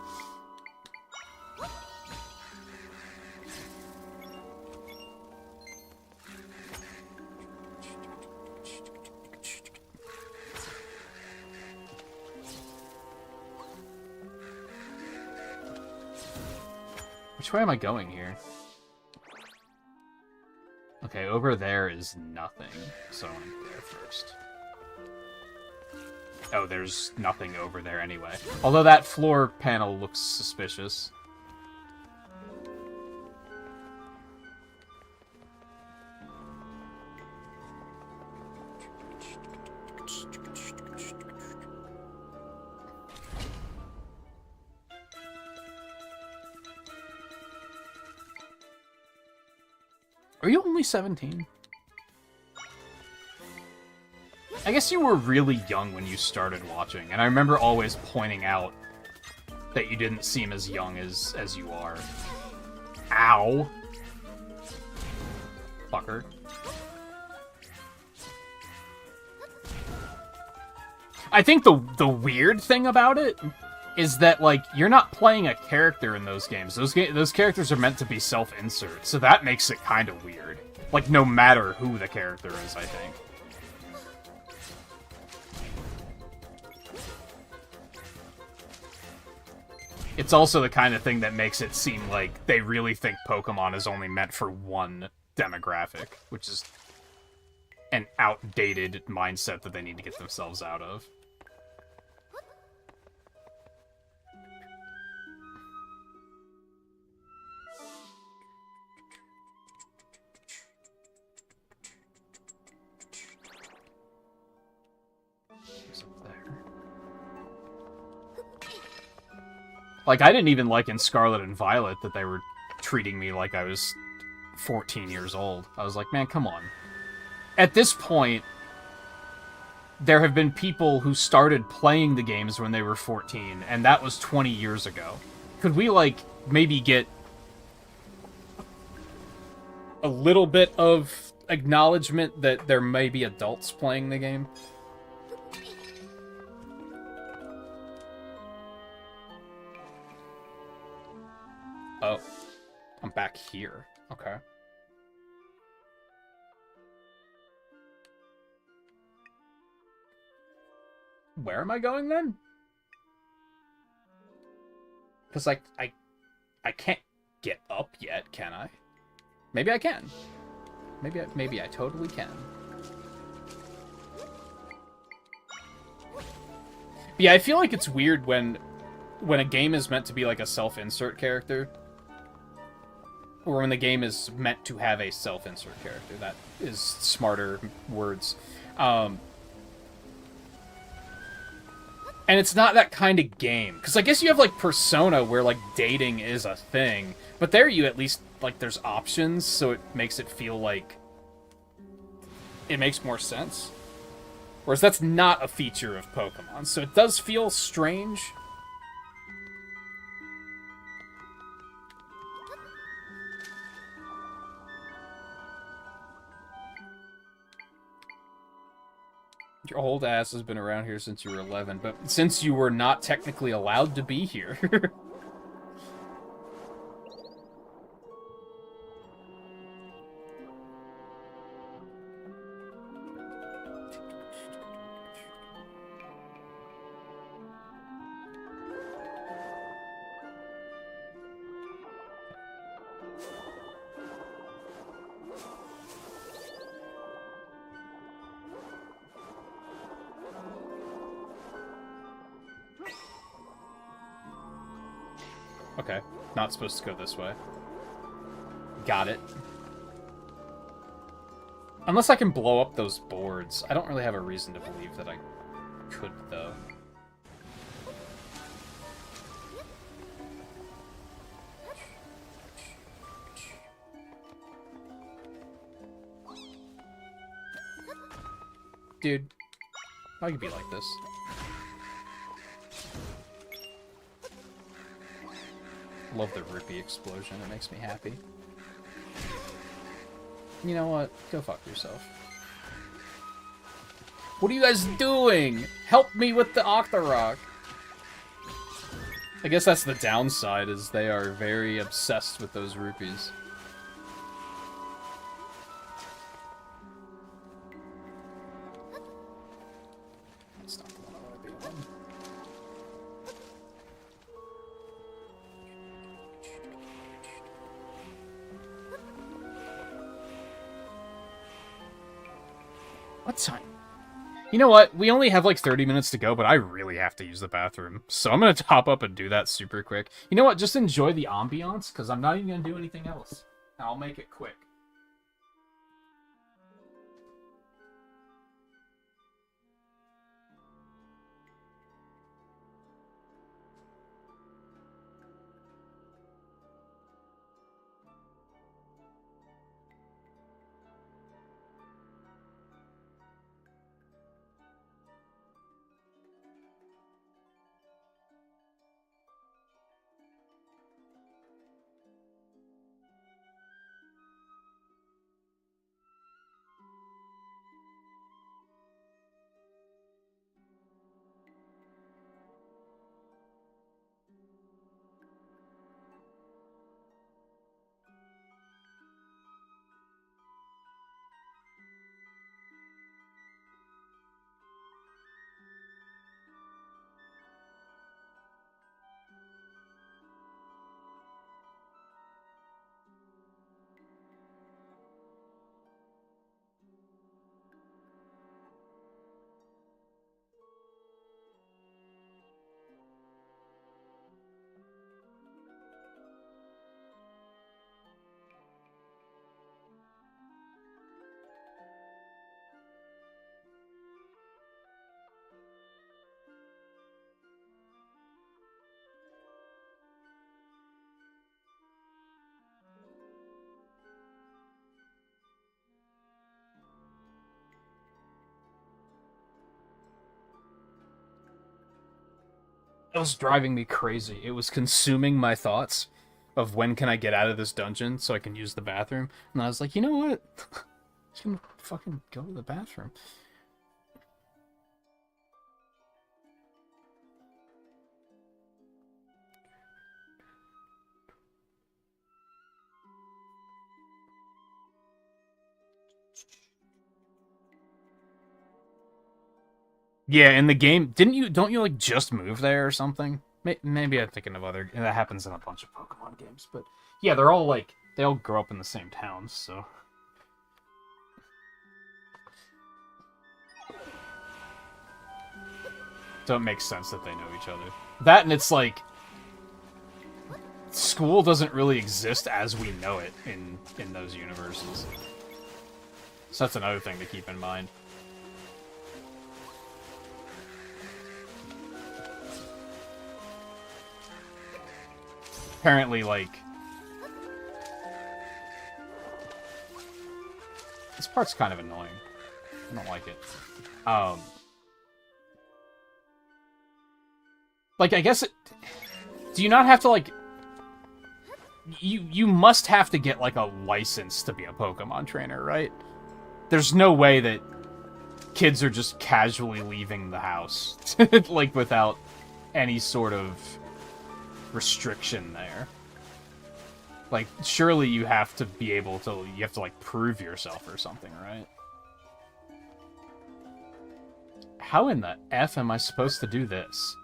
Which way am I going here? Okay, over there is nothing, so I'm there first. Oh, there's nothing over there anyway. Although that floor panel looks suspicious. Are you only 17? I guess you were really young when you started watching, and I remember always pointing out that you didn't seem as young as you are. Ow! Fucker. I think the weird thing about it is that, like, you're not playing a character in those games. Those characters are meant to be self-insert, so that makes it kind of weird. Like, no matter who the character is, I think. it's also the kind of thing that makes it seem like they really think Pokemon is only meant for one demographic, which is an outdated mindset that they need to get themselves out of. Like, I didn't even like in Scarlet and Violet that they were treating me like I was 14 years old. I was like, man, come on. At this point, there have been people who started playing the games when they were 14, and that was 20 years ago. Could we, like, maybe get a little bit of acknowledgement that there may be adults playing the game? Oh, I'm back here. Okay. Where am I going then? Because I can't get up yet, can I? Maybe I can. Maybe I totally can. But yeah, I feel like it's weird when a game is meant to be like a self-insert character, or when the game is meant to have a self-insert character. That is smarter words. And it's not that kind of game. Because I guess you have, like, Persona, where, like, dating is a thing. But there you at least, like, there's options, so it makes it feel like it makes more sense. Whereas that's not a feature of Pokemon, so it does feel strange. Your old ass has been around here since you were 11, but since you were not technically allowed to be here. Okay, not supposed to go this way. Got it. Unless I can blow up those boards. I don't really have a reason to believe that I could, though. Dude, how you be like this? Love the rupee explosion. It makes me happy. You know what? Go fuck yourself. What are you guys doing? Help me with the Octorok. I guess that's the downside, is they are very obsessed with those rupees. That's not the one I want to be on. What time? You know what? We only have like 30 minutes to go, but I really have to use the bathroom. So I'm going to top up and do that super quick. You know what? Just enjoy the ambiance, because I'm not even going to do anything else. I'll make it quick. It was driving me crazy. It was consuming my thoughts of when can I get out of this dungeon so I can use the bathroom. And I was like, you know what? I'm just gonna fucking go to the bathroom. Yeah, in the game, don't you like just move there or something? Maybe I'm thinking of other. That happens in a bunch of Pokemon games, but yeah, they're all like they all grow up in the same towns, so. So it makes sense that they know each other. That and it's like school doesn't really exist as we know it in those universes. So that's another thing to keep in mind. Apparently, like... This part's kind of annoying. I don't like it. Like, I guess it... Do you not have to, like... You must have to get, like, a license to be a Pokemon trainer, right? There's no way that kids are just casually leaving the house, like, without any sort of restriction there. Like, surely you have to be able to, you have to, like, prove yourself or something, right? How in the F am I supposed to do this?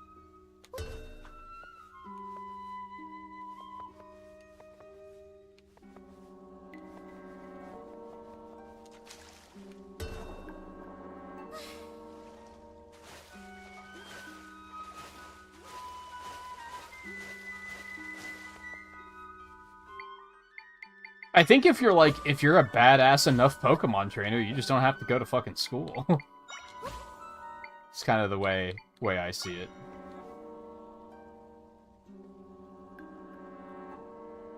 I think if you're like, if you're a badass enough Pokemon trainer, you just don't have to go to fucking school. It's kind of the way I see it.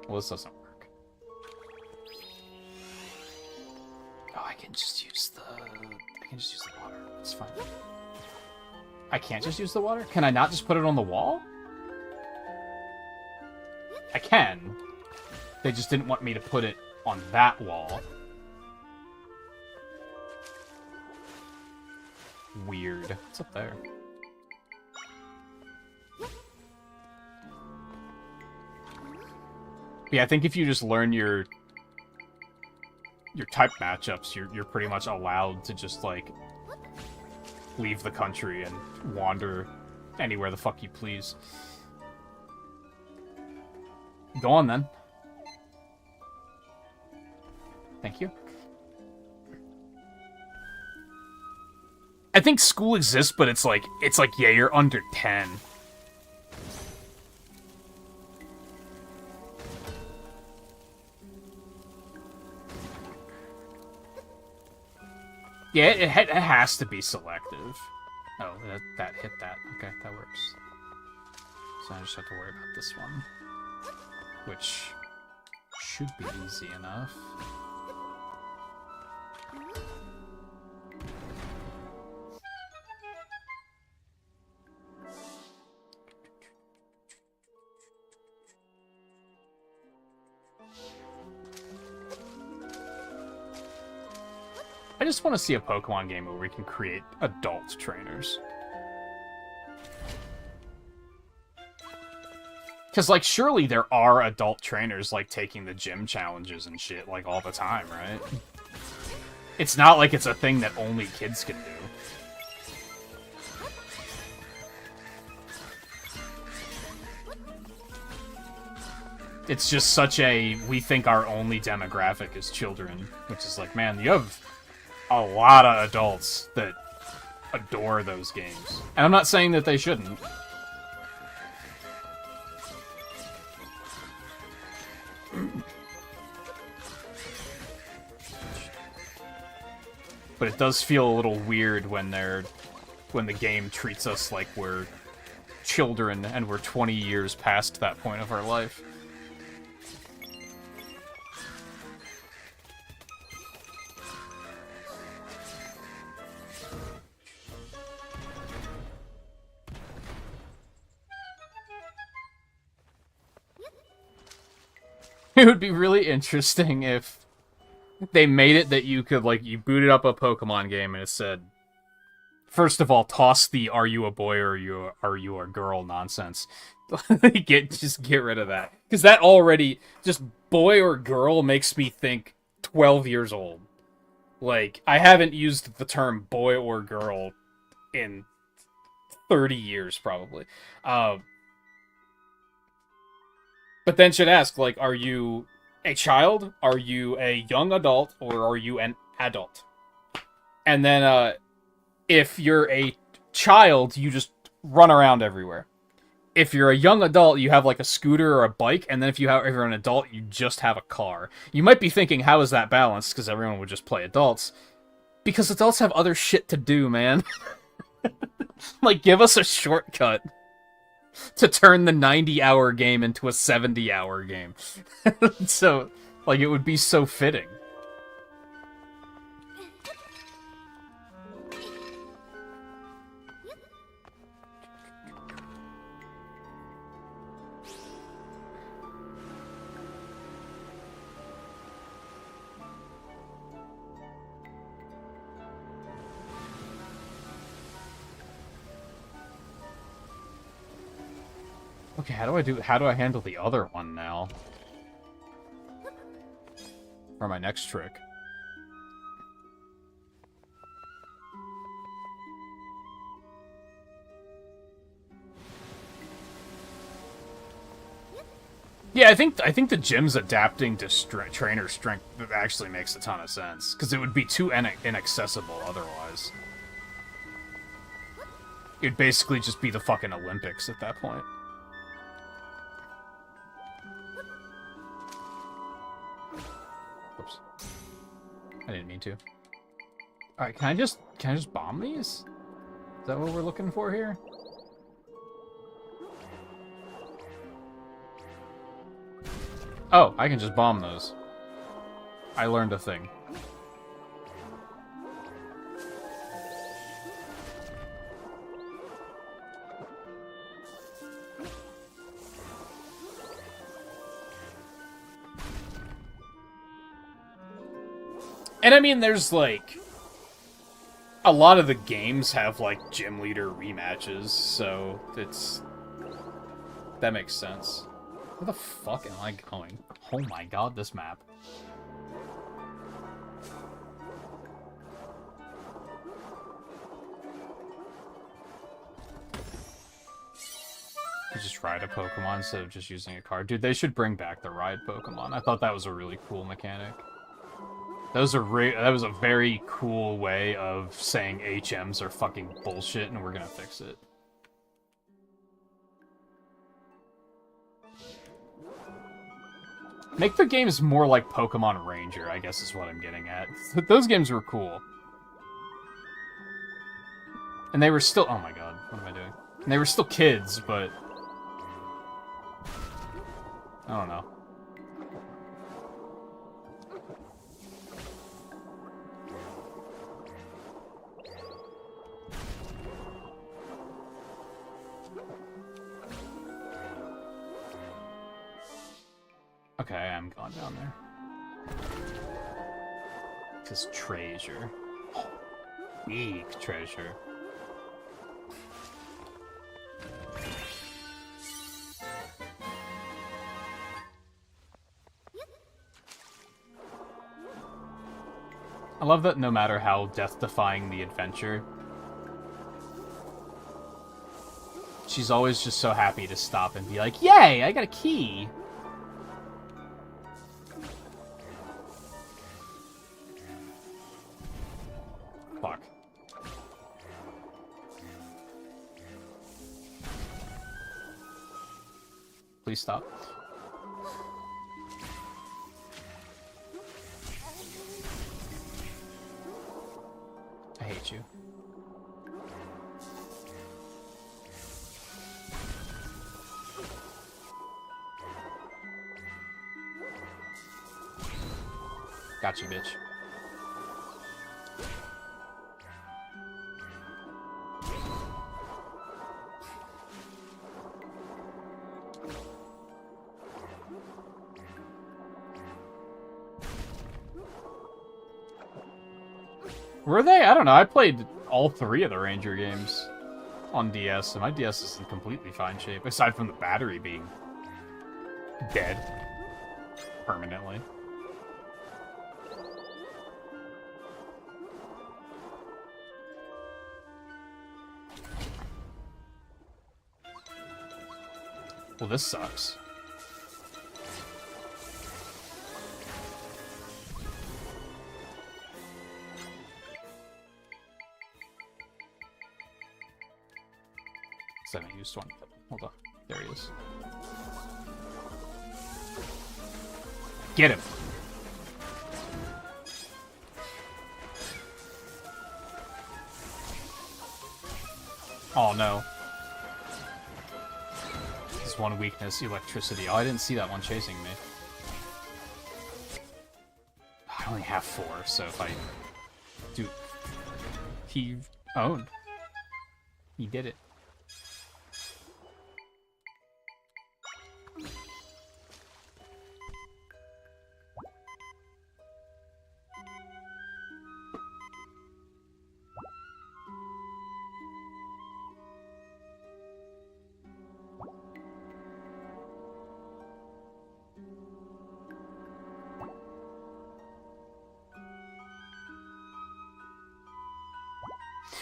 Well, this doesn't work. Oh, I can just use the water. It's fine. I can't just use the water? Can I not just put it on the wall? I can. They just didn't want me to put it on that wall. Weird. What's up there? Yeah, I think if you just learn your type matchups, you're pretty much allowed to just, like, leave the country and wander anywhere the fuck you please. Go on, then. Thank you. I think school exists, but it's like, yeah, you're under 10. Yeah, it has to be selective. Oh, that hit that. Okay, that works. So I just have to worry about this one. Which should be easy enough. I just want to see a Pokemon game where we can create adult trainers. Because, like, surely there are adult trainers, like, taking the gym challenges and shit, like, all the time, right? It's not like it's a thing that only kids can do. It's just such a, we think our only demographic is children, which is like, man, you have a lot of adults that adore those games. And I'm not saying that they shouldn't. But it does feel a little weird when the game treats us like we're children and we're 20 years past that point of our life. It would be really interesting if they made it that you could, like, you booted up a Pokemon game and it said, first of all, toss the "Are you a boy or are you a girl" nonsense. Just get rid of that, because that already, just boy or girl, makes me think 12 years old. Like, I haven't used the term boy or girl in 30 years probably. But then should ask, like, are you a child? Are you a young adult? Or are you an adult? And then, if you're a child, you just run around everywhere. If you're a young adult, you have, like, a scooter or a bike. And then if you're an adult, you just have a car. You might be thinking, how is that balanced? Because everyone would just play adults. Because adults have other shit to do, man. Like, give us a shortcut to turn the 90-hour game into a 70-hour game. So, like, it would be so fitting. Okay, how do I handle the other one now? For my next trick. Yeah, I think the gym's adapting to trainer strength actually makes a ton of sense, because it would be too inaccessible otherwise. It'd basically just be the fucking Olympics at that point. Oops. I didn't mean to. Alright, can I just bomb these? Is that what we're looking for here? Oh, I can just bomb those. I learned a thing. And I mean, there's, like, a lot of the games have, like, gym leader rematches, so that makes sense. Where the fuck am I going? Oh my god, this map. You just ride a Pokemon instead of just using a card. Dude, they should bring back the ride Pokemon. I thought that was a really cool mechanic. That was a very cool way of saying HMs are fucking bullshit and we're gonna fix it. Make the games more like Pokemon Ranger, I guess is what I'm getting at. Those games were cool. And they were still... Oh my god, what am I doing? And they were still kids, but... I don't know. Okay, I am going down there. Because treasure. Oh, big treasure. I love that no matter how death-defying the adventure, she's always just so happy to stop and be like, "Yay, I got a key!" Fuck. Please stop. I hate you. Gotcha, bitch. Were they? I don't know. I played all 3 of the Ranger games on DS, and my DS is in completely fine shape, aside from the battery being dead permanently. Well, this sucks. I haven't used one. Hold on. There he is. Get him! Oh no. His one weakness, electricity. Oh, I didn't see that one chasing me. I only have 4, so if I do... He owned. He did it.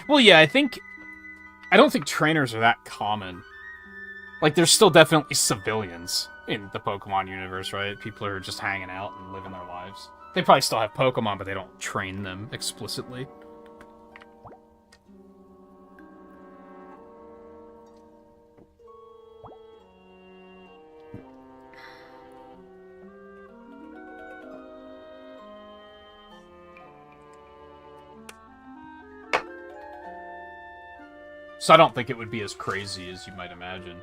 Well, yeah, I don't think trainers are that common. Like, there's still definitely civilians in the Pokemon universe, right? People are just hanging out and living their lives. They probably still have Pokemon, but they don't train them explicitly. So I don't think it would be as crazy as you might imagine.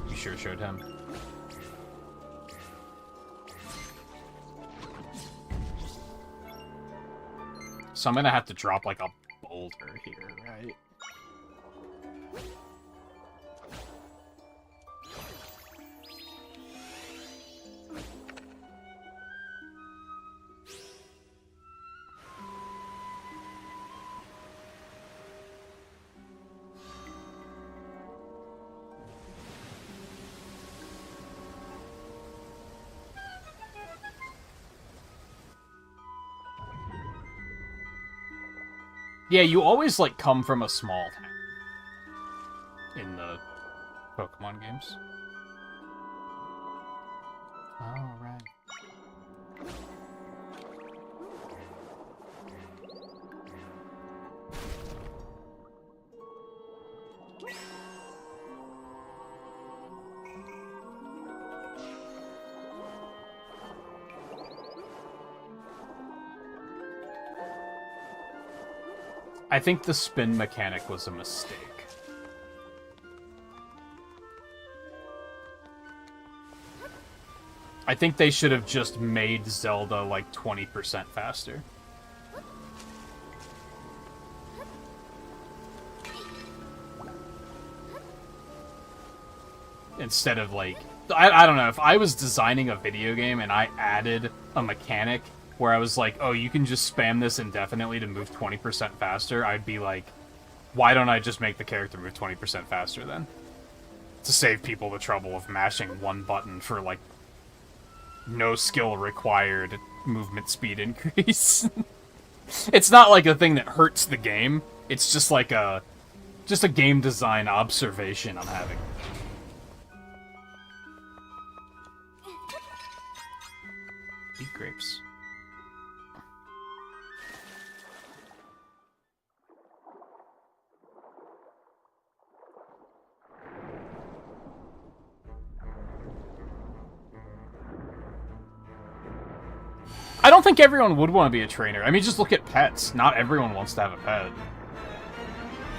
You sure showed him. So I'm gonna have to drop like a boulder here, right? Yeah, you always, like, come from a small town in the Pokemon games. Oh, right. I think the spin mechanic was a mistake. I think they should have just made Zelda like 20% faster. Instead of like... I don't know, if I was designing a video game and I added a mechanic where I was like, oh, you can just spam this indefinitely to move 20% faster, I'd be like, why don't I just make the character move 20% faster then? To save people the trouble of mashing one button for, like, no skill required movement speed increase. It's not like a thing that hurts the game, it's just like a game design observation I'm having. Eat grapes. I don't think everyone would want to be a trainer. I mean, just look at pets. Not everyone wants to have a pet.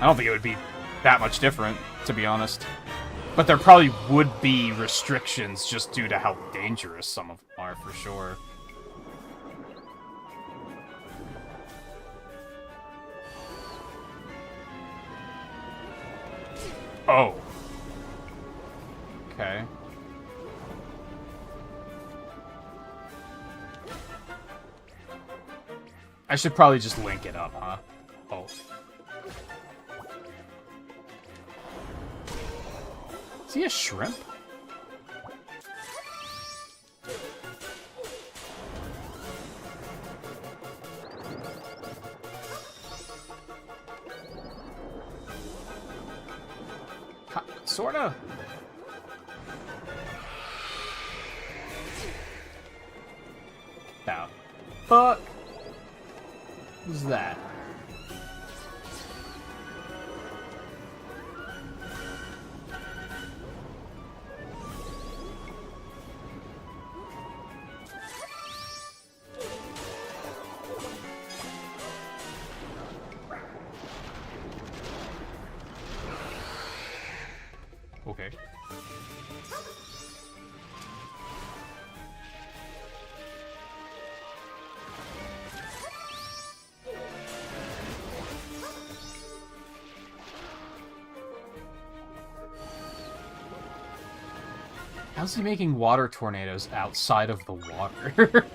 I don't think it would be that much different, to be honest. But there probably would be restrictions just due to how dangerous some of them are, for sure. Oh. Okay. I should probably just link it up, huh? Oh. Is he a shrimp? Sorta. Now, fuck was that? Okay. How's he making water tornadoes outside of the water?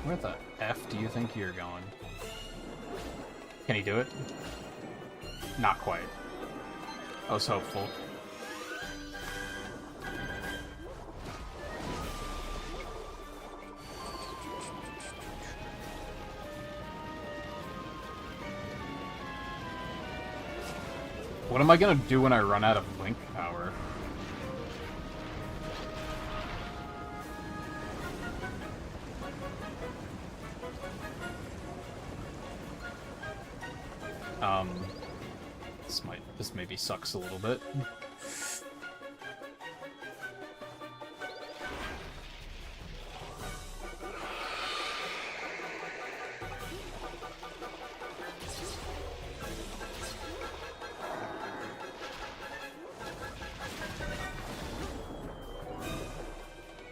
Where the F do you think you're going? Can he do it? Not quite. I was hopeful. What am I gonna do when I run out of link power? This maybe sucks a little bit.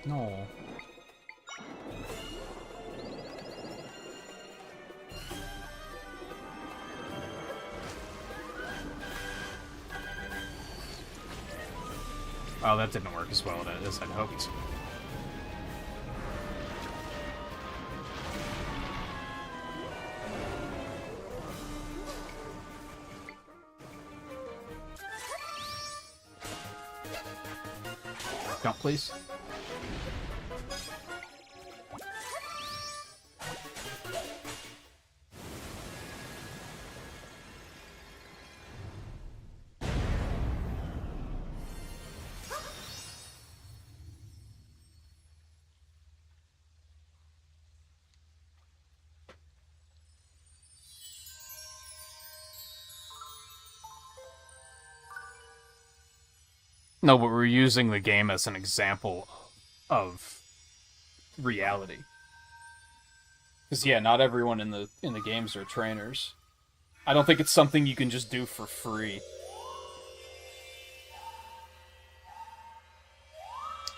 No. Oh, that didn't work as well as I'd hoped. Jump, please. No, but we're using the game as an example of reality. Because yeah, not everyone in the games are trainers. I don't think it's something you can just do for free.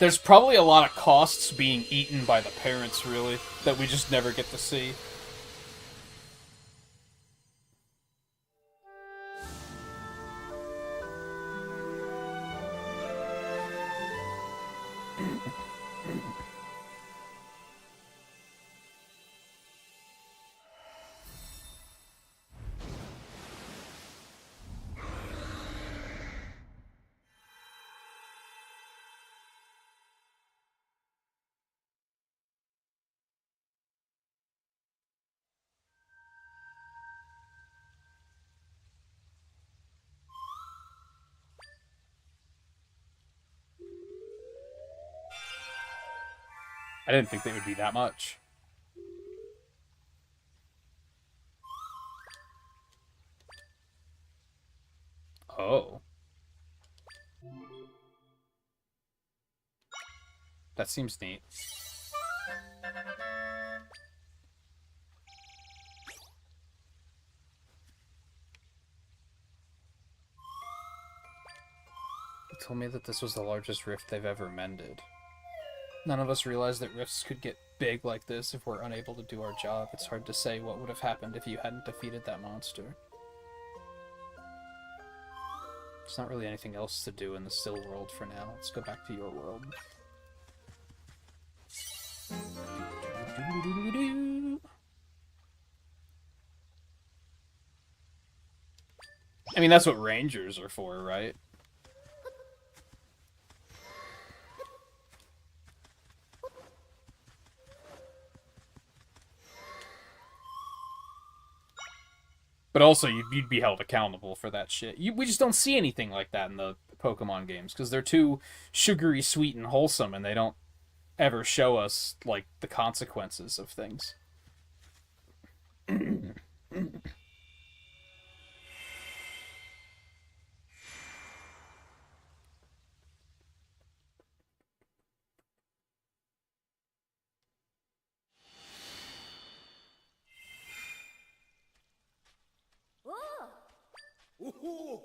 There's probably a lot of costs being eaten by the parents, really, that we just never get to see. I didn't think they would be that much. Oh. That seems neat. He told me that this was the largest rift they've ever mended. None of us realized that rifts could get big like this if we're unable to do our job. It's hard to say what would have happened if you hadn't defeated that monster. There's not really anything else to do in the still world for now. Let's go back to your world. I mean, that's what rangers are for, right? But also, you'd be held accountable for that shit. We just don't see anything like that in the Pokemon games, because they're too sugary, sweet, and wholesome, and they don't ever show us, like, the consequences of things. Ooh.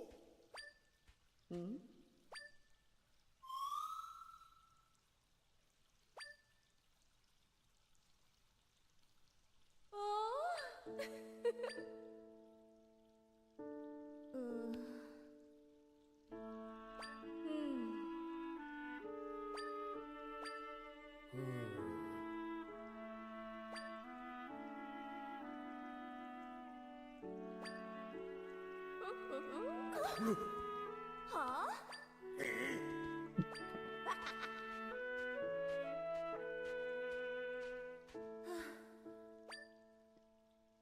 Huh?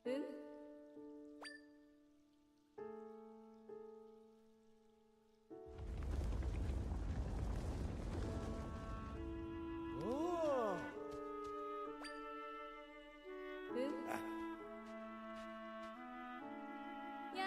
Hmm? Oh. Hmm? Yeah.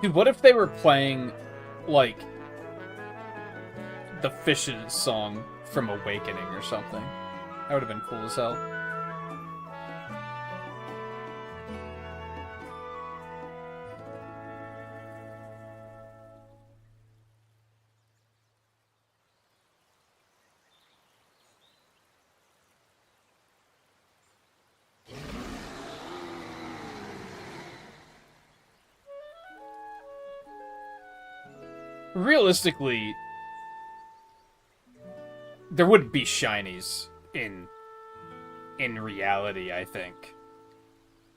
Dude, what if they were playing, like, the Fishes song from Awakening or something? That would have been cool as hell. Realistically, there wouldn't be shinies in reality, I think.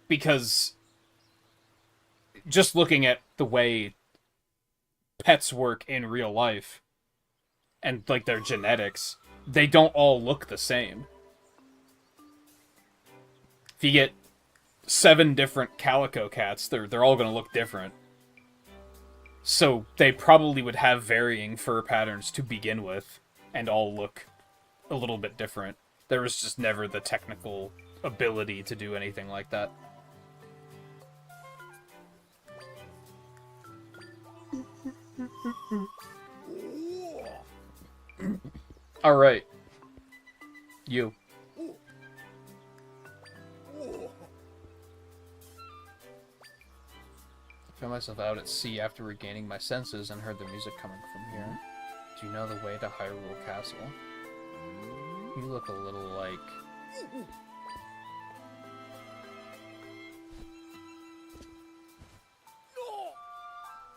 Because just looking at the way pets work in real life and like their genetics, they don't all look the same. If you get 7 different calico cats, they're all going to look different. So they probably would have varying fur patterns to begin with, and all look a little bit different. There was just never the technical ability to do anything like that. Alright. You. I found myself out at sea after regaining my senses and heard the music coming from here. Do you know the way to Hyrule Castle? You look a little like...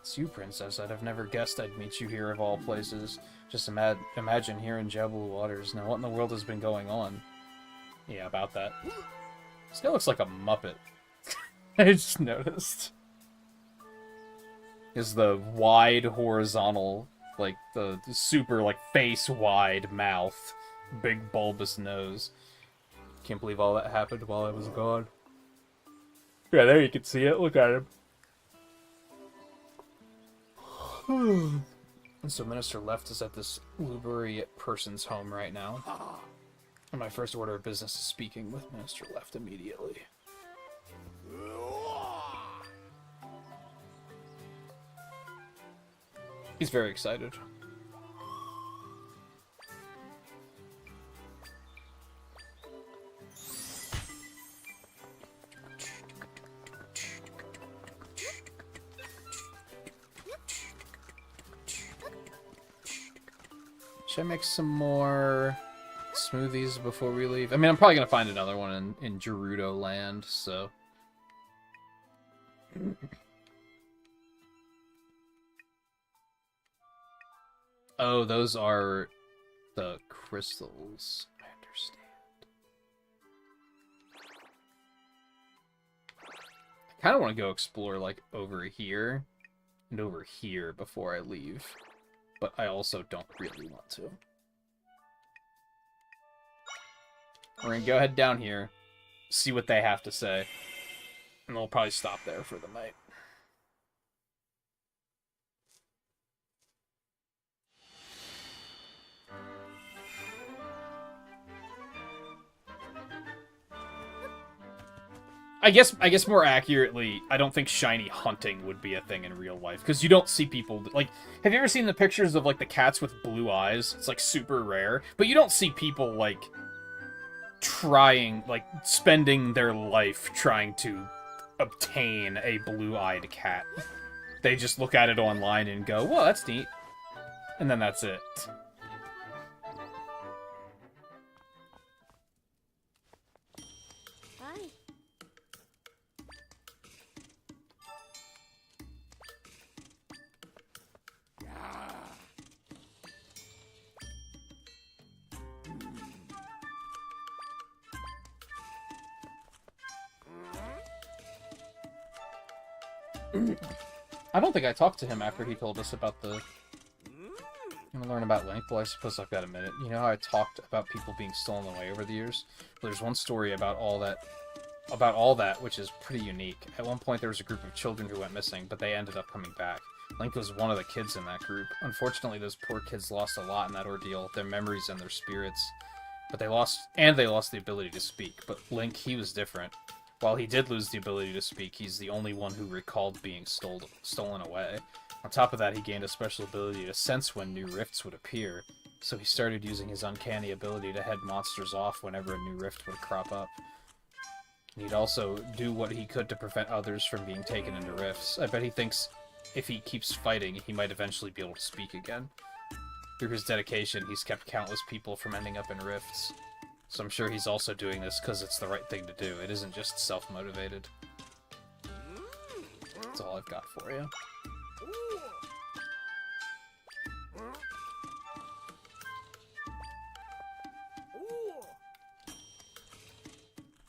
It's you, Princess. I'd have never guessed I'd meet you here of all places. Just imagine here in Jabulu Waters. Now, what in the world has been going on? Yeah, about that. This guy looks like a Muppet. I just noticed. is the wide horizontal, like the super like face wide mouth, big bulbous nose. Can't believe all that happened while I was gone. Yeah, there you can see it. Look at him. And so Minister Left is at this Lubury person's home right now. And my first order of business is speaking with Minister Left immediately. He's very excited. Should I make some more smoothies before we leave? I mean, I'm probably going to find another one in Gerudo Land, so... Oh, those are the crystals. I understand. I kind of want to go explore, like, over here and over here before I leave. But I also don't really want to. We're going to go ahead down here, see what they have to say, and we'll probably stop there for the night. I guess more accurately, I don't think shiny hunting would be a thing in real life, because you don't see people, like, have you ever seen the pictures of, like, the cats with blue eyes? It's, like, super rare, but you don't see people, like, trying, like, spending their life trying to obtain a blue-eyed cat. They just look at it online and go, well, that's neat, and then that's it. I don't think I talked to him after he told us about the... I'm gonna learn about Link. Well, I suppose I've got a minute. You know how I talked about people being stolen away over the years? Well, there's one story about all that, which is pretty unique. At one point, there was a group of children who went missing, but they ended up coming back. Link was one of the kids in that group. Unfortunately, those poor kids lost a lot in that ordeal, their memories and their spirits. But they lost the ability to speak. But Link, he was different. While he did lose the ability to speak, he's the only one who recalled being stolen away. On top of that, he gained a special ability to sense when new rifts would appear, so he started using his uncanny ability to head monsters off whenever a new rift would crop up. He'd also do what he could to prevent others from being taken into rifts. I bet he thinks if he keeps fighting, he might eventually be able to speak again. Through his dedication, he's kept countless people from ending up in rifts. So I'm sure he's also doing this because it's the right thing to do. It isn't just self-motivated. That's all I've got for you.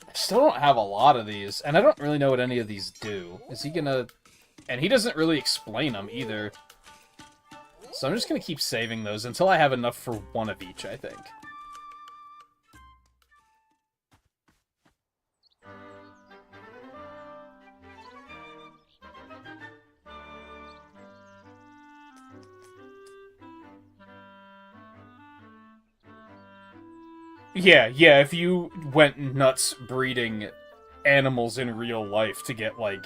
I still don't have a lot of these, and I don't really know what any of these do. Is he gonna... And he doesn't really explain them either. So I'm just gonna keep saving those until I have enough for one of each, I think. Yeah, if you went nuts breeding animals in real life to get, like,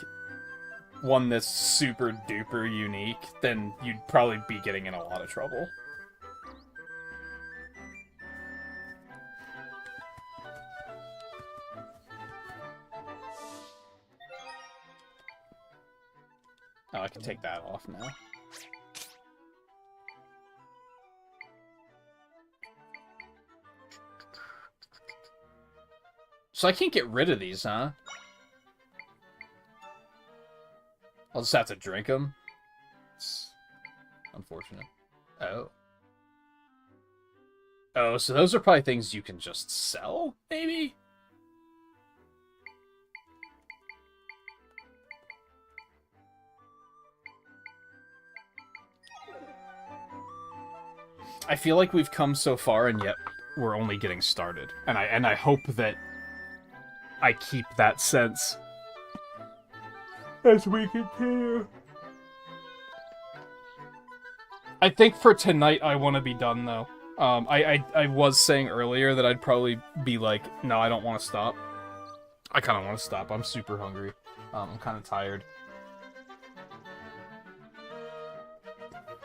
one that's super duper unique, then you'd probably be getting in a lot of trouble. Oh, I can take that off now. So I can't get rid of these, huh? I'll just have to drink them. It's unfortunate. Oh. Oh, so those are probably things you can just sell, maybe? I feel like we've come so far, and yet we're only getting started. And I hope that I keep that sense as we continue. I think for tonight, I want to be done, though. I was saying earlier that I'd probably be like, no, I don't want to stop. I kind of want to stop. I'm super hungry. I'm kind of tired.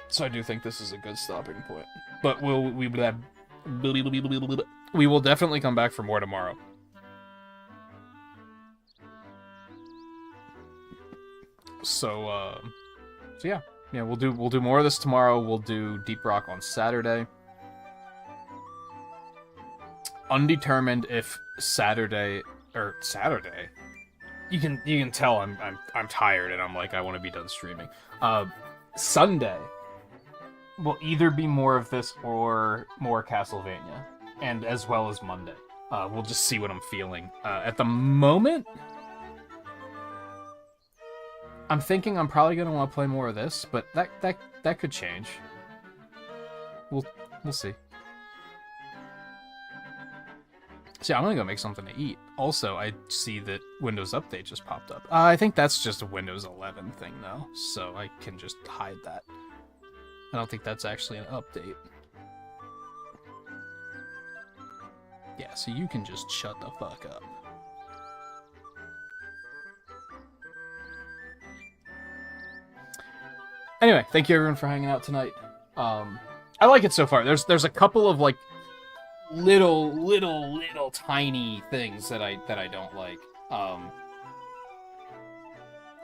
So I do think this is a good stopping point. But we will definitely come back for more tomorrow. So yeah. Yeah, we'll do more of this tomorrow. We'll do Deep Rock on Saturday. Undetermined if Saturday. You can tell I'm tired and I'm like I want to be done streaming. Sunday will either be more of this or more Castlevania, and as well as Monday. We'll just see what I'm feeling. At the moment, I'm thinking I'm probably gonna want to play more of this, but that could change. We'll see. See, I'm gonna go make something to eat. Also, I see that Windows Update just popped up. I think that's just a Windows 11 thing, though, so I can just hide that. I don't think that's actually an update. Yeah, so you can just shut the fuck up. Anyway, thank you everyone for hanging out tonight. I like it so far. There's a couple of like little tiny things that I don't like.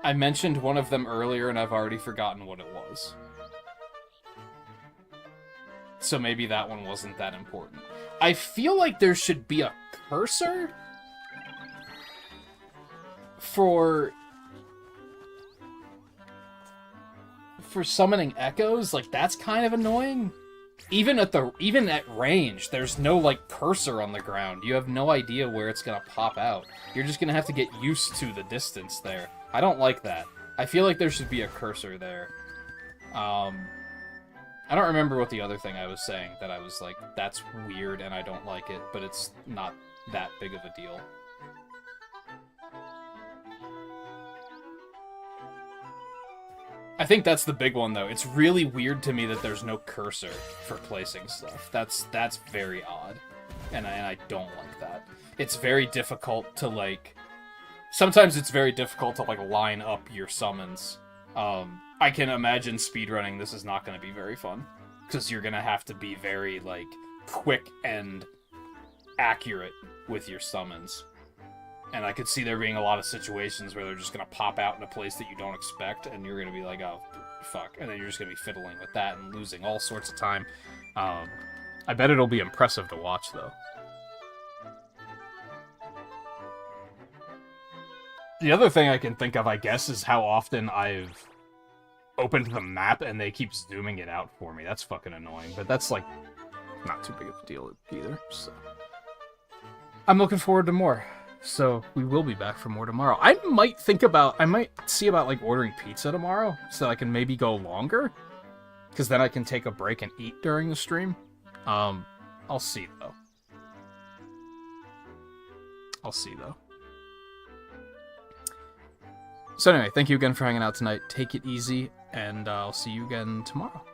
I mentioned one of them earlier and I've already forgotten what it was. So maybe that one wasn't that important. I feel like there should be a cursor for summoning echoes. Like, that's kind of annoying. Even at range, there's no like cursor on the ground. You have no idea where it's gonna pop out. You're just gonna have to get used to the distance there. I don't like that. I feel like there should be a cursor there. I don't remember what the other thing I was saying that I was like, that's weird and I don't like it, but it's not that big of a deal. I think that's the big one, though. It's really weird to me that there's no cursor for placing stuff. That's very odd, and I don't like that. It's very difficult to, like... Sometimes it's very difficult to, like, line up your summons. I can imagine speedrunning this is not going to be very fun, because you're going to have to be very, like, quick and accurate with your summons. And I could see there being a lot of situations where they're just going to pop out in a place that you don't expect, and you're going to be like, oh, fuck. And then you're just going to be fiddling with that and losing all sorts of time. I bet it'll be impressive to watch, though. The other thing I can think of, I guess, is how often I've opened the map and they keep zooming it out for me. That's fucking annoying, but that's, like, not too big of a deal either, so... I'm looking forward to more. So, we will be back for more tomorrow. I might see about, like, ordering pizza tomorrow, so I can maybe go longer. Because then I can take a break and eat during the stream. I'll see, though. So anyway, thank you again for hanging out tonight. Take it easy, and I'll see you again tomorrow.